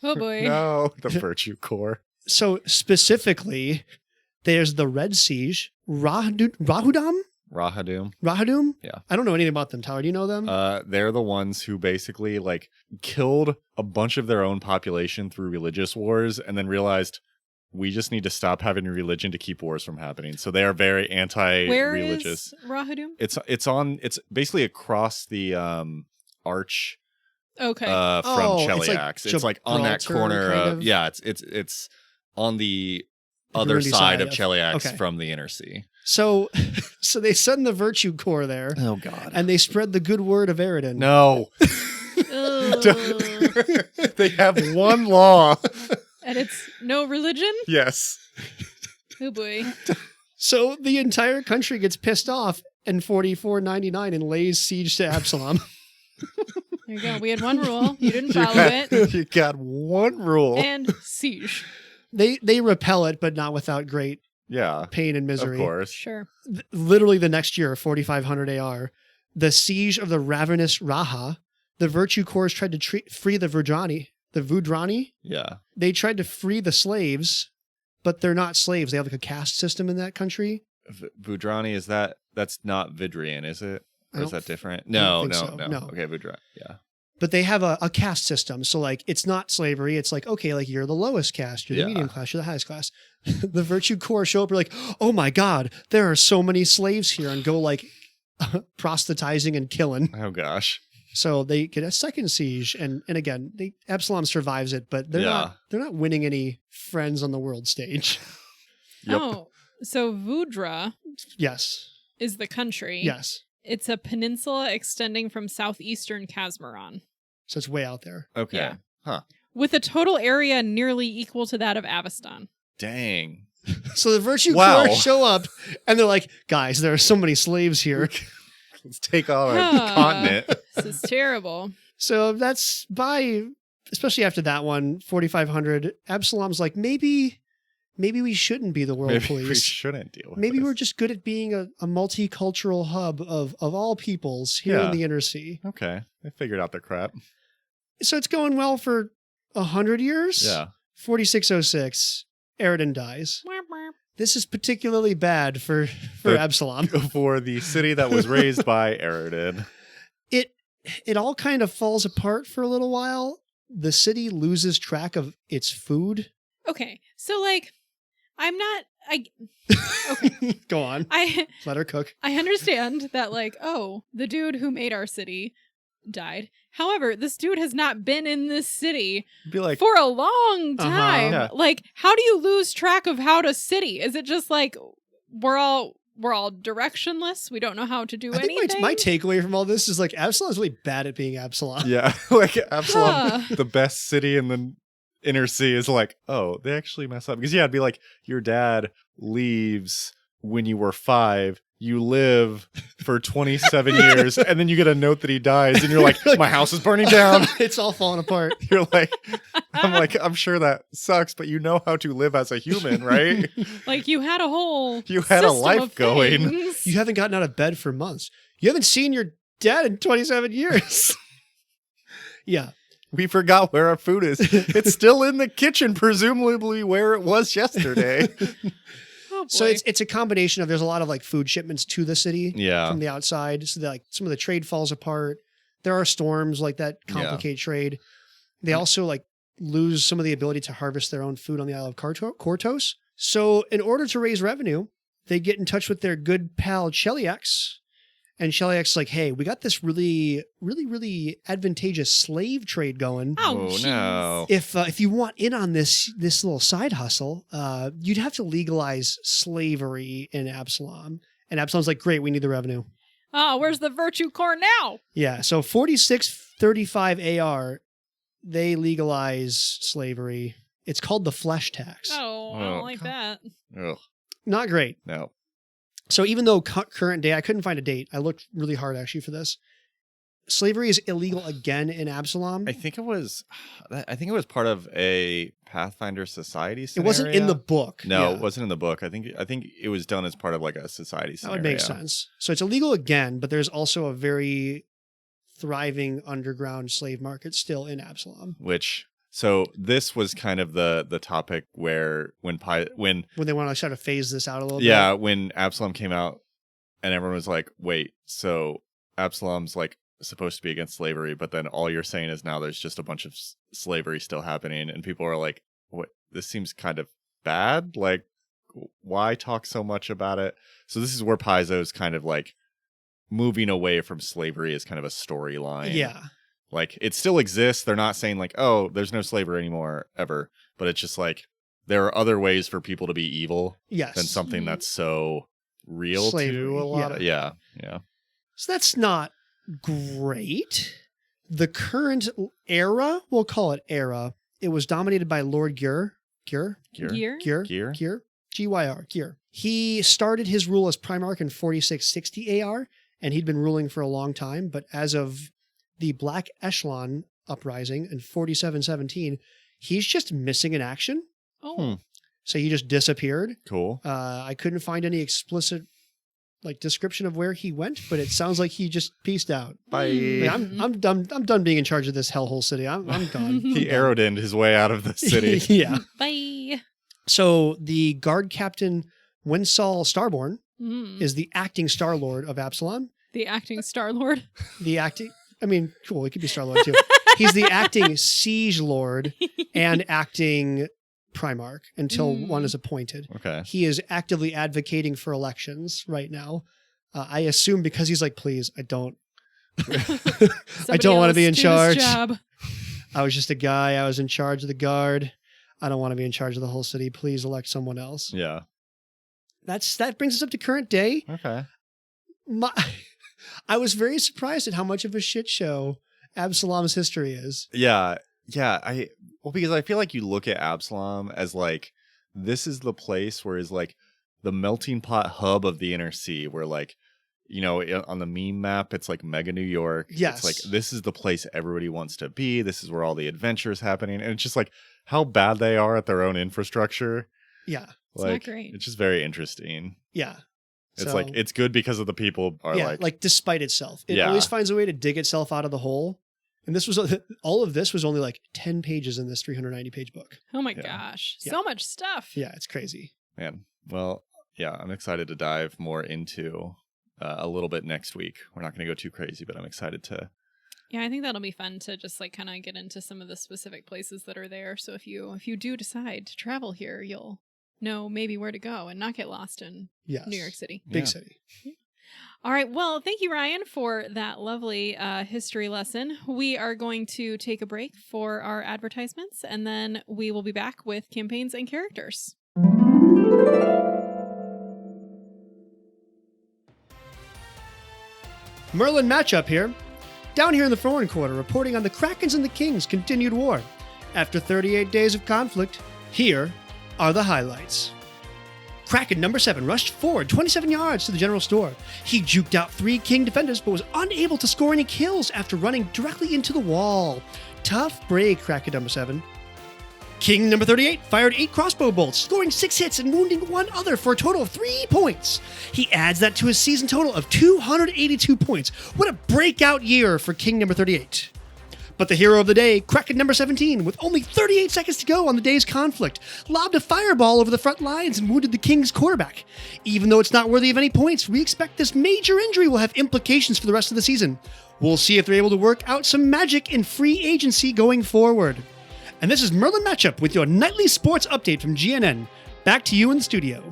Oh boy. No, the Virtue Core. So specifically, there's the Red Siege, Rahudam? Rahadum. Yeah. I don't know anything about them. Tyler, do you know them? They're the ones who basically like killed a bunch of their own population through religious wars and then realized we just need to stop having religion to keep wars from happening. So they are very anti-religious. Where is Rahudum? It's basically across the arch Okay. from it's like Cheliax. It's like on that Gibraltar, corner kind of of? yeah, it's on the other Burgundy side of of- Cheliax okay. from the inner sea. So they send the Virtue Corps there Oh god. and they spread the good word of Aroden. No. Ugh. They have one law. And it's no religion? Yes. Oh boy. So the entire country gets pissed off in 4499 and lays siege to Absalom. There you go. We had one rule. You didn't You follow got- it. You got one rule. And siege. They repel it, but not without great Yeah. pain and misery. Of course. Sure. Literally the next year, 4500 AR, the siege of the ravenous Raha, the Virtue Corps tried to free the Vudrani. Yeah. They tried to free the slaves, but they're not slaves. They have like a caste system in that country. Vudrani, that's not Vidrian, is it? Or is that different? I No, don't no, think so. no. No. Okay, Vudra. Yeah. But they have a caste system. So like it's not slavery. It's like, okay, like you're the lowest caste, you're the Yeah. medium class, you're the highest class. The virtue core show up, you're like, oh my God, there are so many slaves here, and go like proselytizing and killing. Oh gosh. So they get a second siege, and again, Absalom survives it, but they're not winning any friends on the world stage. Yep. Oh, so Vudra Yes. is the country. Yes. It's a peninsula extending from southeastern Casmeron, So it's way out there. Okay. Yeah. Huh. with a total area nearly equal to that of Aveston. Dang. So the virtue Wow. core show up, and they're like, guys, there are so many slaves here. Let's take on our Ah. continent. This is terrible. So that's by, especially after that one, 4,500. Absalom's like, maybe we shouldn't be the world Maybe police. we shouldn't deal with Maybe this. we're just good at being a multicultural hub of all peoples here Yeah. in the inner sea. Okay. They figured out their crap. So it's going well for 100 years. Yeah. 4606, Aroden dies. This is particularly bad for But- Absalom. For the city that was raised by Aroden. It all kind of falls apart for a little while. The city loses track of its food. Okay, so like, Go on. Let her cook. I understand that, like, oh, the dude who made our city died. However, this dude has not been in this city Be like, for a long Uh-huh. time. Yeah. Like, how do you lose track of how to city? Is it just like we're all directionless? We don't know how to do I think anything. my takeaway from all this is like Absalom's really bad at being Absalom. yeah, like Absalom, Huh. the best city in the inner sea is like, oh, they actually mess up. Because yeah, it'd be like your dad leaves when you were 5. You live for 27 years, and then you get a note that he dies, and you're like, my house is burning down. It's all falling apart. You're like, I'm sure that sucks, but you know how to live as a human, right? Like, you had a whole You had a system life of going. things. You haven't gotten out of bed for months. You haven't seen your dad in 27 years. Yeah. We forgot where our food is. It's still in the kitchen, presumably where it was yesterday. Oh, So boy. it's a combination of, there's a lot of like food shipments to the city Yeah. from the outside. So that, like, some of the trade falls apart. There are storms like that complicate trade. They also like lose some of the ability to harvest their own food on the Isle of Kortos. So in order to raise revenue, they get in touch with their good pal Cheliax. And Cheliax's like, hey, we got this really, really, really advantageous slave trade going. Oh, Oh, jeez. no. If you want in on this little side hustle, you'd have to legalize slavery in Absalom. And Absalom's like, great, we need the revenue. Oh, where's the virtue core now? Yeah, so 4635 AR, they legalize slavery. It's called the flesh tax. Oh, I Oh, don't like God. that. Ugh, Not great. no. So even though current day, I couldn't find a date. I looked really hard actually for this. Slavery is illegal again in Absalom. I think it was part of a Pathfinder society It scenario. wasn't in the book. No, Yeah. it wasn't in the book. I think it was done as part of like a society That scenario. would make sense. So it's illegal again, but there's also a very thriving underground slave market still in Absalom. So this was kind of the topic where when When they want to try to phase this out a little bit. yeah, when Absalom came out and everyone was like, wait, so Absalom's like supposed to be against slavery, but then all you're saying is now there's just a bunch of slavery still happening, and people are like, what, this seems kind of bad, like why talk so much about it? So this is where Paizo's kind of like moving away from slavery as kind of a storyline. Yeah. Like it still exists. They're not saying like, oh, there's no slavery anymore ever, but it's just like there are other ways for people to be evil Yes. than something that's so real Slavery, to a lot of yeah. So that's not great. The current era, we'll call it era, it was dominated by Lord Gyr. Gear? Gyr. G-Y-R. Gyr. He started his rule as Primarch in 4660 AR, and he'd been ruling for a long time, but as of the Black Echelon uprising in 4717, he's just missing in action. Oh. So he just disappeared. Cool. I couldn't find any explicit like description of where he went, but it sounds like he just peaced out. Bye. Like, I'm done being in charge of this hellhole city. I'm gone. He Arodened his way out of the city. Yeah. Bye. So the guard captain Winsall Starborn Mm. is the acting Star Lord of Absalom. The acting Star-Lord. The acting, I mean, cool, it could be Star-Lord too. He's the acting Siege Lord and acting Primarch until one is appointed. Okay. He is actively advocating for elections right now. I assume because he's like, please, I don't want to be in charge. I was just a guy. I was in charge of the guard. I don't want to be in charge of the whole city. Please elect someone else. Yeah. That brings us up to current day. Okay. I was very surprised at how much of a shit show Absalom's history is. Yeah. Yeah. Because I feel like you look at Absalom as like, this is the place where is like the melting pot hub of the inner sea, where like, you know, on the meme map, it's like mega New York. Yes. It's like, this is the place everybody wants to be. This is where all the adventures happening. And it's just like how bad they are at their own infrastructure. Yeah. Like, it's not great. It's just very interesting. Yeah. It's like, it's good because of the people are like despite itself. It Yeah. always finds a way to dig itself out of the hole. And this was, all of this was only like 10 pages in this 390 page book. Oh my Yeah. gosh. Yeah. So much stuff. Yeah, it's crazy. Man. Well, yeah, I'm excited to dive more into a little bit next week. We're not going to go too crazy, but I'm excited to. Yeah, I think that'll be fun to just like kind of get into some of the specific places that are there. So if you do decide to travel here, you'll know maybe where to go and not get lost in Yes. New York City. Big Yeah. city. All right. Well, thank you, Ryan, for that lovely history lesson. We are going to take a break for our advertisements, and then we will be back with campaigns and characters. Merlin Matchup here. Down here in the Foreign Quarter, reporting on the Krakens and the Kings' continued war. After 38 days of conflict, here are the highlights. Kraken number 7 rushed forward 27 yards to the general store. He juked out 3 King defenders but was unable to score any kills after running directly into the wall. Tough break, Kraken number 7. King number 38 fired 8 crossbow bolts, scoring 6 hits and wounding 1 other for a total of 3 points. He adds that to his season total of 282 points. What a breakout year for King number 38. But the hero of the day, Kraken number 17, with only 38 seconds to go on the day's conflict, lobbed a fireball over the front lines and wounded the King's quarterback. Even though it's not worthy of any points, we expect this major injury will have implications for the rest of the season. We'll see if they're able to work out some magic in free agency going forward. And this is Merlin Matchup with your nightly sports update from GNN. Back to you in the studio.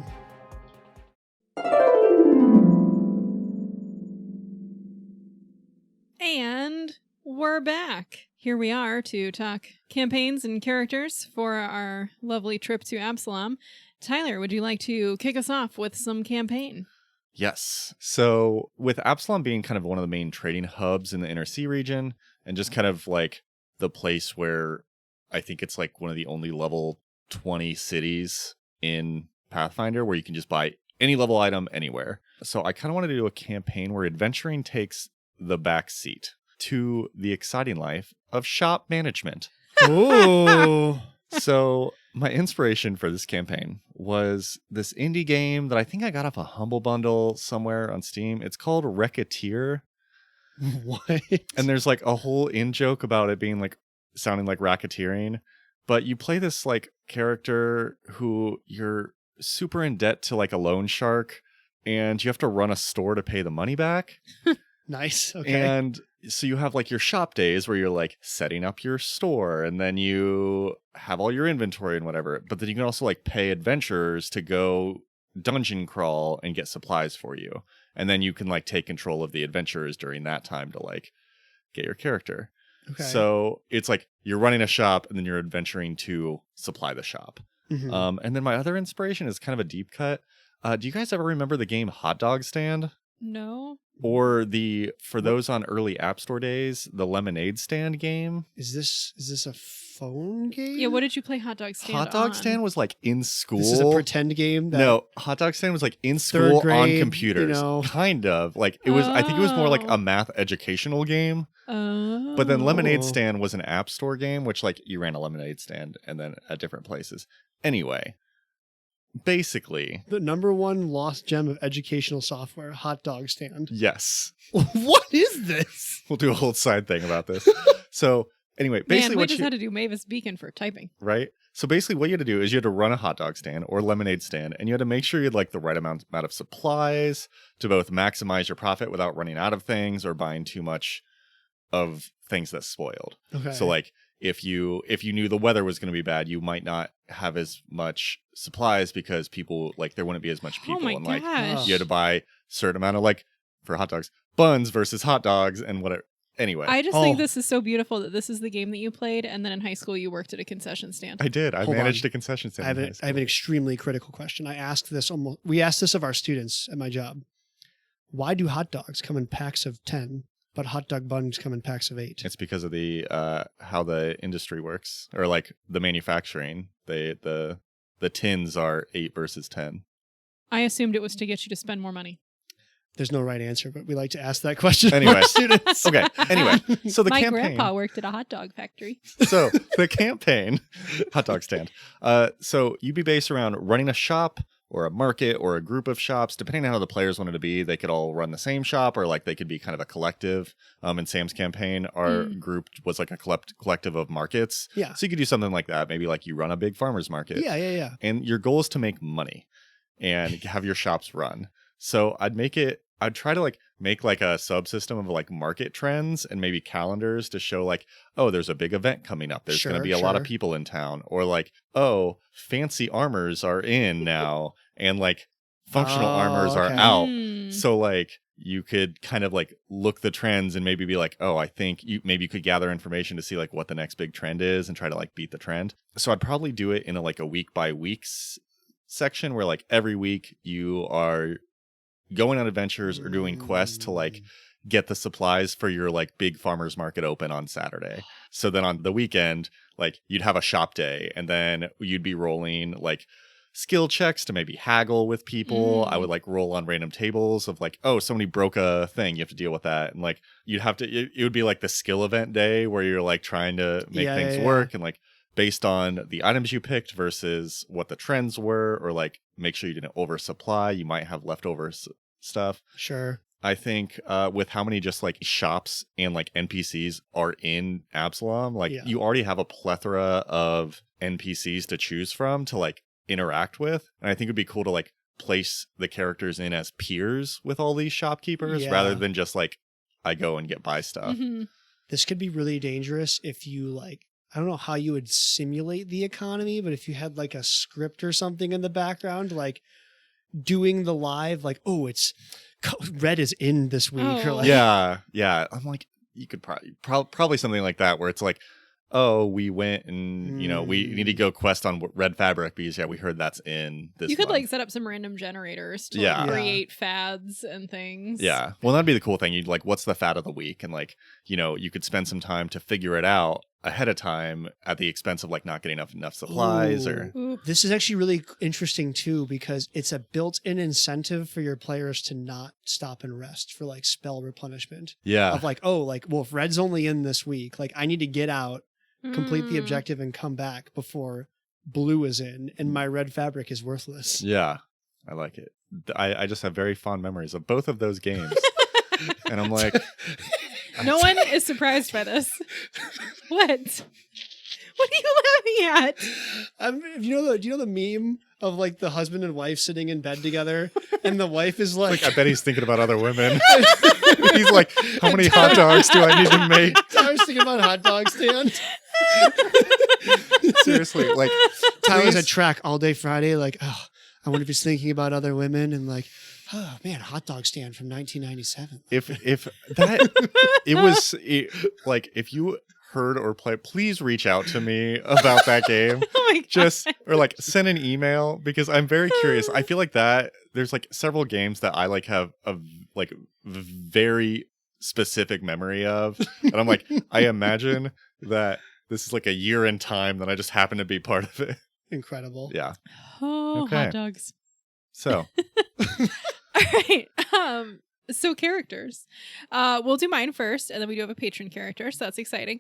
And we're back. Here we are to talk campaigns and characters for our lovely trip to Absalom. Tyler, would you like to kick us off with some campaign? Yes. So with Absalom being kind of one of the main trading hubs in the inner sea region, and just kind of like the place where I think it's like one of the only level 20 cities in Pathfinder where you can just buy any level item anywhere. So I kind of wanted to do a campaign where adventuring takes the back seat to the exciting life of shop management. Ooh. So my inspiration for this campaign was this indie game that I think I got off a Humble Bundle somewhere on Steam. It's called Racketeer. What? And there's like a whole in-joke about it being like sounding like racketeering. But you play this like character who you're super in debt to like a loan shark, and you have to run a store to pay the money back. Nice. Okay. And so you have like your shop days where you're like setting up your store, and then you have all your inventory and whatever. But then you can also like pay adventurers to go dungeon crawl and get supplies for you. And then you can like take control of the adventurers during that time to like get your character. Okay. So it's like you're running a shop and then you're adventuring to supply the shop. Mhm. And then my other inspiration is kind of a deep cut. Do you guys ever remember the game Hot Dog Stand? No. Or for those on early App Store days, the Lemonade Stand game? Is this a phone game? Yeah, what did you play Hot Dog Stand Hot Dog on? Stand was like in school. This is a pretend game? No, Hot Dog Stand was like in school grade, on computers. you know. Kind of. Like it was, I think it was more like a math educational game. Oh. But then Lemonade Stand was an App Store game, which like you ran a lemonade stand and then at different places. Anyway, basically, The #1 lost gem of educational software, Hot Dog Stand. yes. What is this? We'll do a whole side thing about this. So anyway, basically Man, we what just you, had to do Mavis Beacon for typing. right? So basically what you had to do is you had to run a hot dog stand or lemonade stand, and you had to make sure you had like the right amount of supplies to both maximize your profit without running out of things or buying too much of things that spoiled. Okay. So like if you knew the weather was going to be bad, you might not have as much supplies because people like there wouldn't be as much people. Oh my and like gosh. you had to buy a certain amount of like for hot dogs, buns versus hot dogs and whatever. Anyway, I just think this is so beautiful that this is the game that you played, and then in high school you worked at a concession stand. I did. I Hold managed on. a concession stand. I have an extremely critical question. We asked this of our students at my job. Why do hot dogs come in packs of 10, but hot dog buns come in packs of 8? It's because of the how the industry works, or like the manufacturing. The tins are 8 versus 10. I assumed it was to get you to spend more money. There's no right answer, but we like to ask that question Anyway. of our students. Okay. Anyway, so the My campaign. grandpa worked at a hot dog factory. So the campaign, hot dog stand. So you'd be based around running a shop or a market or a group of shops, depending on how the players wanted to be. They could all run the same shop, or like they could be kind of a collective. In Sam's campaign, our group was like a collective of markets. Yeah. So you could do something like that. Maybe like you run a big farmer's market. Yeah. And your goal is to make money and have your shops run. So I'd try to like make like a subsystem of like market trends and maybe calendars to show like, oh, there's a big event coming up. There's going to be a lot of people in town, or like, oh, fancy armors are in now and like functional armors are out. So like you could kind of like look the trends and maybe be like, oh, I think you could gather information to see like what the next big trend is and try to like beat the trend. So I'd probably do it in a week by weeks section where like every week you are going on adventures or doing quests to like get the supplies for your like big farmers market open on Saturday. So then on the weekend, like you'd have a shop day, and then you'd be rolling like skill checks to maybe haggle with people. I would like roll on random tables of like, oh, somebody broke a thing, you have to deal with that. And like you'd have to, it would be like the skill event day where you're like trying to make things work and like based on the items you picked versus what the trends were, or like make sure you didn't oversupply. You might have leftover stuff. Sure. I think with how many just like shops and like NPCs are in Absalom, like you already have a plethora of NPCs to choose from to like interact with. And I think it'd be cool to like place the characters in as peers with all these shopkeepers rather than just like I go and get buy stuff. This could be really dangerous if you like, I don't know how you would simulate the economy, but if you had like a script or something in the background, like doing the live, like, oh, it's red is in this week. Or like, yeah. I'm like, you could probably something like that where it's like, oh, we went and, you know, we need to go quest on red fabric because, we heard that's in this You could month. like set up some random generators to like, create fads and things. Yeah. Well, that'd be the cool thing. You'd like, what's the fad of the week? And like, you know, you could spend some time to figure it out ahead of time at the expense of like not getting enough supplies. Ooh. This is actually really interesting too, because it's a built-in incentive for your players to not stop and rest for like spell replenishment. Yeah. Of like, oh, like, well, if red's only in this week, like I need to get out, complete the objective and come back before blue is in and my red fabric is worthless. Yeah. I like it. I just have very fond memories of both of those games. And I'm like, no one is surprised by this. What? What are you laughing at? Do you know the meme of like the husband and wife sitting in bed together and the wife is like, I bet he's thinking about other women. He's like, how many hot dogs do I need to make? I was thinking about hot dog stand. Seriously, like Tyler's at track all day Friday, like, oh, I wonder if he's thinking about other women and like, oh man, hot dog stand from 1997. If that it was like if you heard or play, please reach out to me about that game. Oh my God. Just or like send an email because I'm very curious. I feel like that there's like several games that I like have a like very specific memory of, and I'm like, I imagine that this is like a year in time that I just happen to be part of it. Incredible. Yeah. Oh, Okay. hot dogs. So All right. So characters. We'll do mine first, and then we do have a patron character, so that's exciting.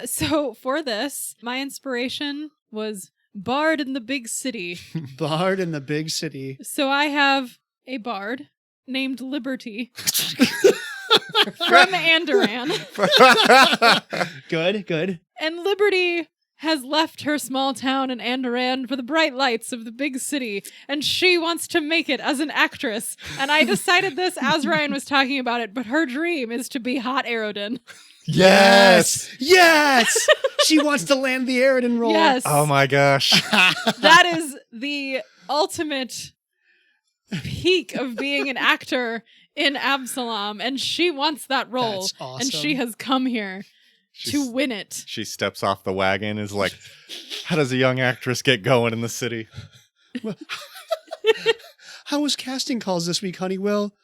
So for this, my inspiration was Bard in the Big City. Bard in the Big City. So I have a bard named Liberty from Andoran. Good. And Liberty has left her small town in Aroden for the bright lights of the big city, and she wants to make it as an actress. And I decided this as Ryan was talking about it, but her dream is to be hot Aroden. Yes. Yes. She wants to land the Aroden role. Yes. Oh my gosh. That is the ultimate peak of being an actor in Absalom, and she wants that role. That's awesome. And she has come here to win it. She steps off the wagon, is like, how does a young actress get going in the city? How was casting calls this week, honey? Well,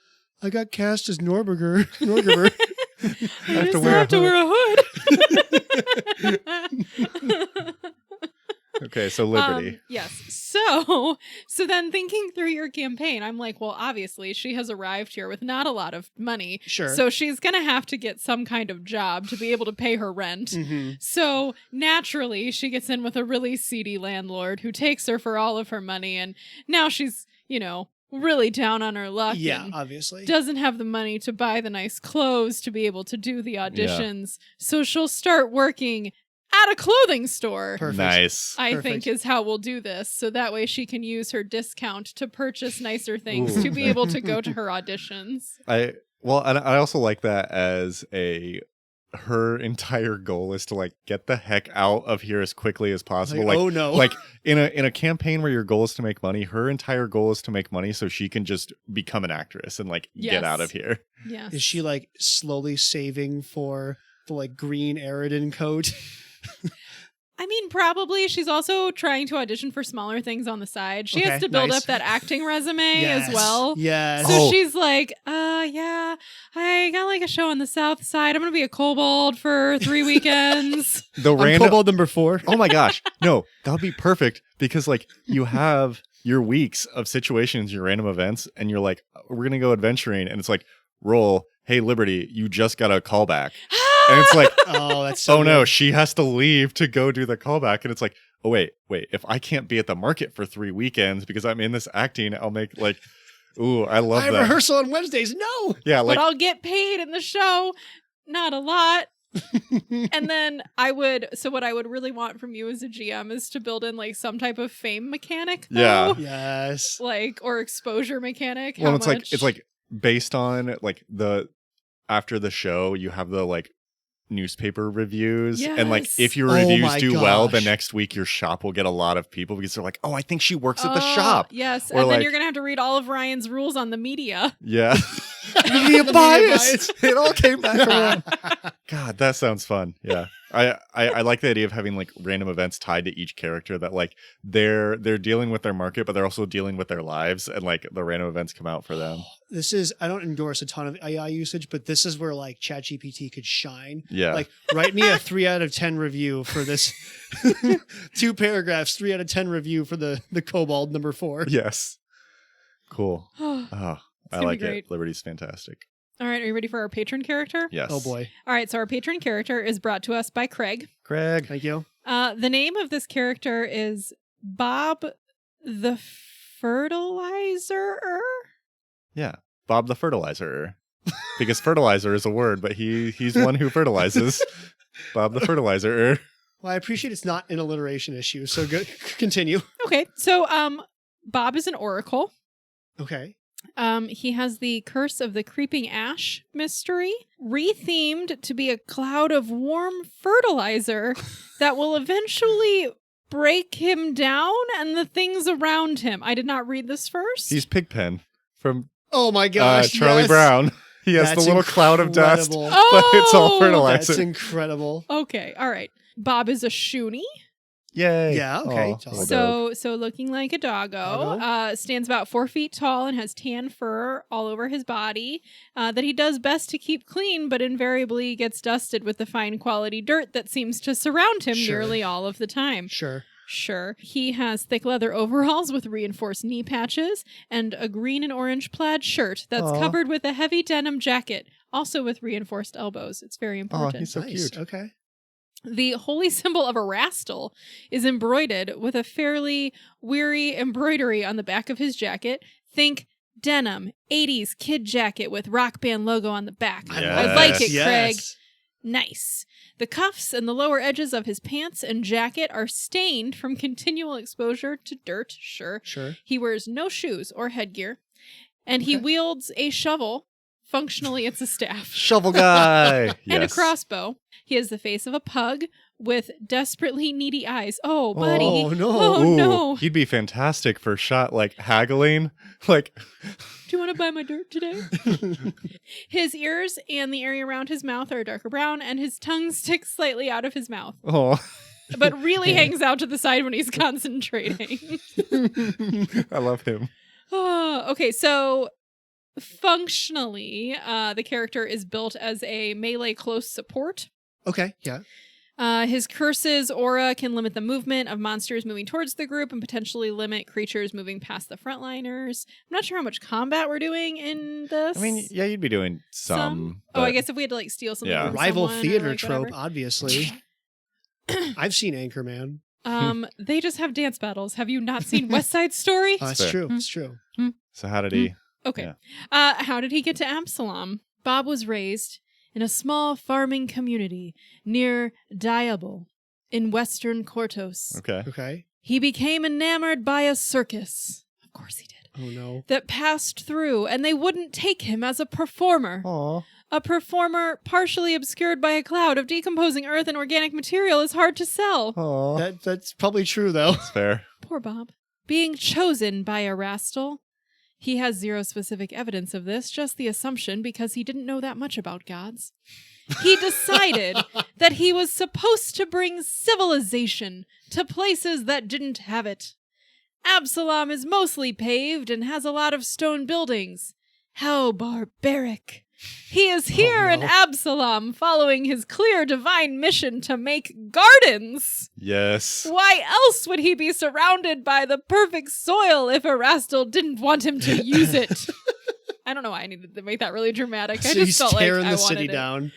I got cast as Norberger. I have to wear a hood. Okay, so Liberty. Yes. So then thinking through your campaign, I'm like, well, obviously she has arrived here with not a lot of money. Sure. So she's going to have to get some kind of job to be able to pay her rent. Mm-hmm. So naturally she gets in with a really seedy landlord who takes her for all of her money. And now she's, really down on her luck. Yeah, and obviously. doesn't have the money to buy the nice clothes to be able to do the auditions. So she'll start working at a clothing store. Perfect. Nice. I Perfect. think is how we'll do this. So that way she can use her discount to purchase nicer things Ooh. to be able to go to her auditions. And I also like that as her entire goal is to like get the heck out of here as quickly as possible. Like, oh no. like in a campaign where your goal is to make money, her entire goal is to make money so she can just become an actress and like Yes. get out of here. Yes. Is she like slowly saving for the like green Aroden coat? I mean, probably. She's also trying to audition for smaller things on the side. She has Okay, to build nice. up that acting resume Yes. as well. Yes. So Oh. she's like, yeah, I got like a show on the South Side. I'm going to be a kobold for 3 weekends. The I'm random. Kobold number 4. Oh my gosh. No, that would be perfect because like you have your weeks of situations, your random events, and you're like, we're going to go adventuring. And it's like, roll, hey, Liberty, you just got a callback. And it's like, Oh, that's so oh no, good. she has to leave to go do the callback. And it's like, oh, wait, if I can't be at the market for 3 weekends because I'm in this acting, I'll make like, ooh, I love I have that. rehearsal on Wednesdays. No. Yeah, But like, I'll get paid in the show. Not a lot. And then what I would really want from you as a GM is to build in like some type of fame mechanic. Yeah. Though. Yes. Like, or exposure mechanic. well, How it's much? like based on like after the show, you have the like newspaper reviews and like Yes. if your Oh reviews my do well, the gosh. next week your shop will get a lot of people because they're like, oh, I think she works at the Oh, shop. Yes. Or And then like- you're going to have to read all of Ryan's rules on the media. Yeah. Media bias. It all came back around. God, that sounds fun. Yeah. I like the idea of having like random events tied to each character that like they're dealing with their market, but they're also dealing with their lives and like the random events come out for them. This is, I don't endorse a ton of AI usage, but this is where like ChatGPT could shine. Yeah. Like, write me a 3 out of 10 review for this 2 paragraphs, 3 out of 10 review for the Kobold number 4. Yes. Cool. All Oh, I gonna be like great. it. Liberty's fantastic. right. Are you ready for our patron character? Yes. Oh boy. All right. So our patron character is brought to us by Craig. Craig. Thank you. The name of this character is Bob the Fertilizer. Yeah. Bob the Fertilizer. Because fertilizer is a word, but he's one who fertilizes. Bob the Fertilizer. Well, I appreciate it's not an alliteration issue. So good. Continue. Okay. So Bob is an oracle. Okay. He has the Curse of the Creeping Ash mystery, rethemed to be a cloud of warm fertilizer that will eventually break him down and the things around him. I did not read this first. He's Pigpen from Oh my gosh. Charlie yes. Brown. He has That's the little cloud of dust, incredible. but it's all Oh! fertilizer. That's incredible. Okay, all right. Bob is a Shoonie. Yay. Yeah, okay. Oh, little dog. So looking like a doggo. Doggo. Stands about 4 feet tall and has tan fur all over his body that he does best to keep clean, but invariably gets dusted with the fine quality dirt that seems to surround him Sure. nearly all of the time. Sure. Sure. He has thick leather overalls with reinforced knee patches and a green and orange plaid shirt that's Aw. covered with a heavy denim jacket, also with reinforced elbows. It's very Oh, important. he's so Nice. cute. Okay. The holy symbol of Erastil is embroidered with a fairly weary embroidery on the back of his jacket. Think denim, 80s kid jacket with rock band logo on the back. Yes. I like it, Yes. Craig. Nice. The cuffs and the lower edges of his pants and jacket are stained from continual exposure to dirt. Sure. He wears no shoes or headgear, and he wields a shovel. Functionally, it's a staff. Shovel guy. And a crossbow. He has the face of a pug with desperately needy eyes. Oh, buddy. Oh, no. Oh, no. He'd be fantastic for haggling. Like, do you want to buy my dirt today? His ears and the area around his mouth are darker brown, and his tongue sticks slightly out of his mouth. oh, But really hangs out to the side when he's concentrating. I love him. Oh, okay, so functionally, the character is built as a melee close support. Okay, yeah. His curse's aura can limit the movement of monsters moving towards the group and potentially limit creatures moving past the frontliners. I'm not sure how much combat we're doing in this. I mean, yeah, you'd be doing some. Oh, I guess if we had to steal something from Rival someone theater or trope, whatever. obviously. I've seen Anchorman. They just have dance battles. Have you not seen West Side Story? That's fair. true. It's true. So how did he? Okay. Yeah. How did he get to Absalom? Bob was raised in a small farming community near Diable in western Kortos. Okay. He became enamored by a circus. Of course he did. Oh, no. That passed through, and they wouldn't take him as a performer. Aw. A performer partially obscured by a cloud of decomposing earth and organic material is hard to sell. Aw. That's probably true, though. That's fair. Poor Bob. Being chosen by Erastil. He has zero specific evidence of this, just the assumption because he didn't know that much about gods. He decided that he was supposed to bring civilization to places that didn't have it. Absalom is mostly paved and has a lot of stone buildings. How barbaric. He is here in Absalom, following his clear divine mission to make gardens. Yes. Why else would he be surrounded by the perfect soil if Erastil didn't want him to use it? I don't know why I needed to make that really dramatic. So I just he's felt like tearing I the wanted city it. down.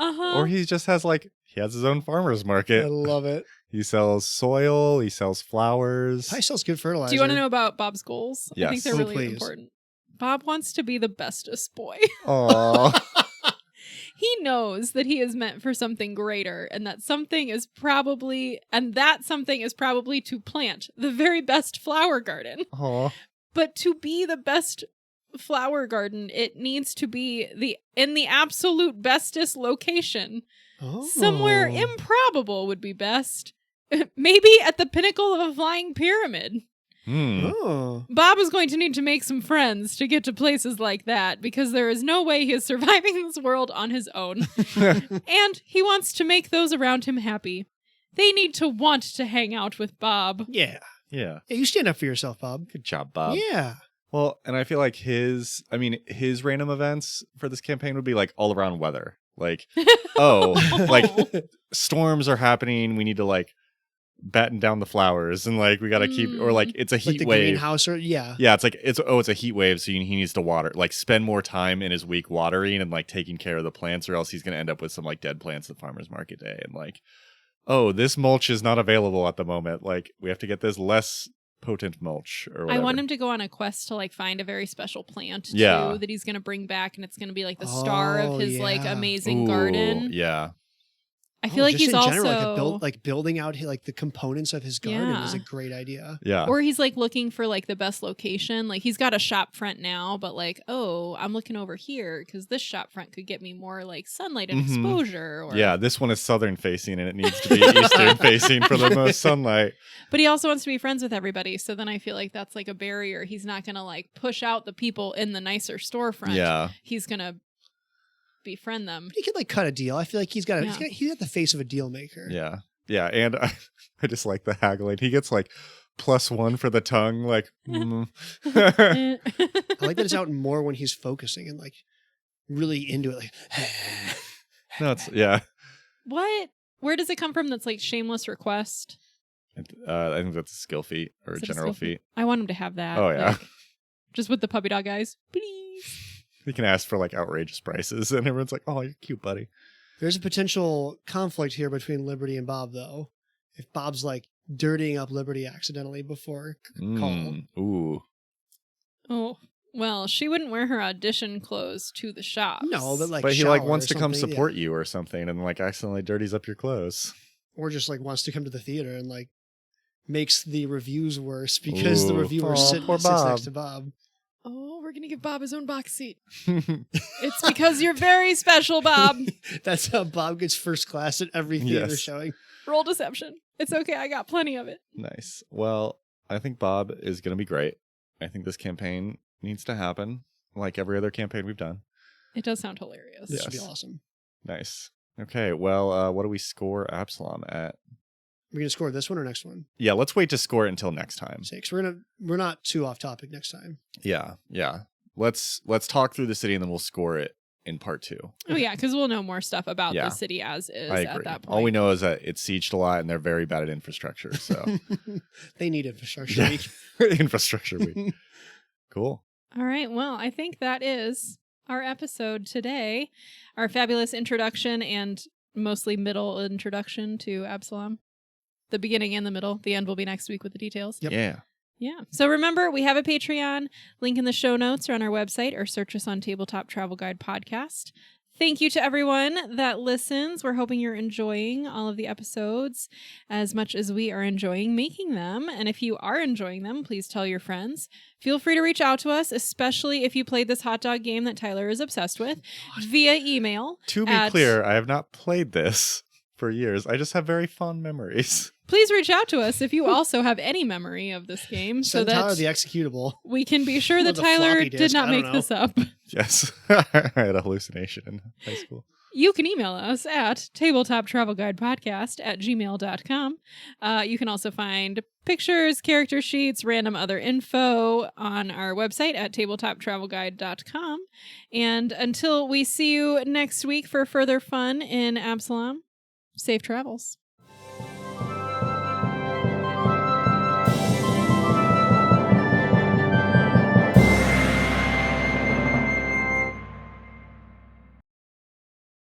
Uh-huh. Or he just has he has his own farmer's I market. love it. He sells soil. He sells flowers. Probably sells good fertilizer. Do you want to know about Bob's goals? I think Yes. they're Oh, really please. important. Bob wants to be the bestest boy. Aw. He knows that he is meant for something greater, and that something is probably to plant the very best flower garden. Aw. But to be the best flower garden, it needs to be in the absolute bestest location. Oh. Somewhere improbable would be best. Maybe at the pinnacle of a flying pyramid. Oh. Bob is going to need to make some friends to get to places like that, because there is no way he is surviving this world on his own. And he wants to make those around him happy. They need to want to hang out with Bob. Yeah. Yeah. Yeah, you stand up for yourself, Bob. Good job, Bob. Yeah. Well, and I feel like his random events for this campaign would be all around weather. Storms are happening. We need to batten down the flowers and we got to keep, or it's a heat the wave. greenhouse, or yeah. Yeah, it's a heat wave, so he needs to water, spend more time in his week watering and taking care of the plants, or else he's gonna end up with some dead plants at farmer's market day, and this mulch is not available at the moment. We have to get this less potent mulch or whatever. I want him to go on a quest to find a very special plant too, Yeah. that he's going to bring back, and it's going to be the star of his yeah. amazing Ooh, garden. Yeah. I feel like just he's in also general, building out the components of his garden Yeah. is a great idea. Yeah. or he's looking for the best location. He's got a shop front now, but I'm looking over here because this shop front could get me more sunlight and Mhm. exposure. Or... Yeah, this one is southern facing and it needs to be eastern facing for the most sunlight. But he also wants to be friends with everybody. So then I feel like that's a barrier. He's not going to push out the people in the nicer storefront. Yeah. He's going to befriend them. He could cut a deal. I feel like he's got Yeah. he's got the face of a deal maker. Yeah. Yeah. And I just like the haggling. He gets +1 for the tongue. I like that it's out more when he's focusing and really into it. No, it's, yeah. What? Where does it come from that's shameless request? I think that's a skill feat or a Is it general skill feat. I want him to have that. Oh, yeah. Just with the puppy dog eyes. Please. You can ask for outrageous prices and everyone's oh, you're cute, buddy. There's a potential conflict here between Liberty and Bob, though. If Bob's dirtying up Liberty accidentally before call. Ooh. Oh. Well, she wouldn't wear her audition clothes to the shop. No, but like, But he shower like wants or to come something, support you or something, and like accidentally dirties up your clothes. or just like wants to come to the theater and like makes the reviews worse because the Ooh. reviewer Aw, sits poor Bob. next to Bob. Oh, we're going to give Bob his own box seat. It's because you're very special, Bob. That's how Bob gets first class at every theater Yes. showing. Roll deception. It's okay. I got plenty of it. Nice. Well, I think Bob is going to be great. I think this campaign needs to happen like every other campaign we've done. It does sound hilarious. This should be Yes. awesome. Nice. Okay. Well, what do we score Absalom at? We're gonna score this one or next one? Yeah, let's wait to score it until next time. Six. We're not too off topic next time. Yeah. Let's talk through the city and then we'll score it in part 2. Oh, yeah, because we'll know more stuff about Yeah. the city as is I at agree. that point. All we know is that it's sieged a lot and they're very bad at infrastructure. So They need infrastructure. Yeah. Week. infrastructure week. Cool. All right. Well, I think that is our episode today. Our fabulous introduction and mostly middle introduction to Absalom. The beginning and the middle. The end will be next week with the details. Yep. Yeah. Yeah. So remember, we have a Patreon. Link in the show notes or on our website, or search us on Tabletop Travel Guide Podcast. Thank you to everyone that listens. We're hoping you're enjoying all of the episodes as much as we are enjoying making them. And if you are enjoying them, please tell your friends. Feel free to reach out to us, especially if you played this hot dog game that Tyler is obsessed with, via email. To be clear, I have not played this for years. I just have very fond memories. Please reach out to us if you also have any memory of this game so Send Tyler that the executable. we can be sure Or that the Tyler floppy did disk, not I don't make know. this up. Yes. I had a hallucination in high school. You can email us at tabletoptravelguidepodcast@gmail.com. You can also find pictures, character sheets, random other info on our website at tabletoptravelguide.com. And until we see you next week for further fun in Absalom, safe travels.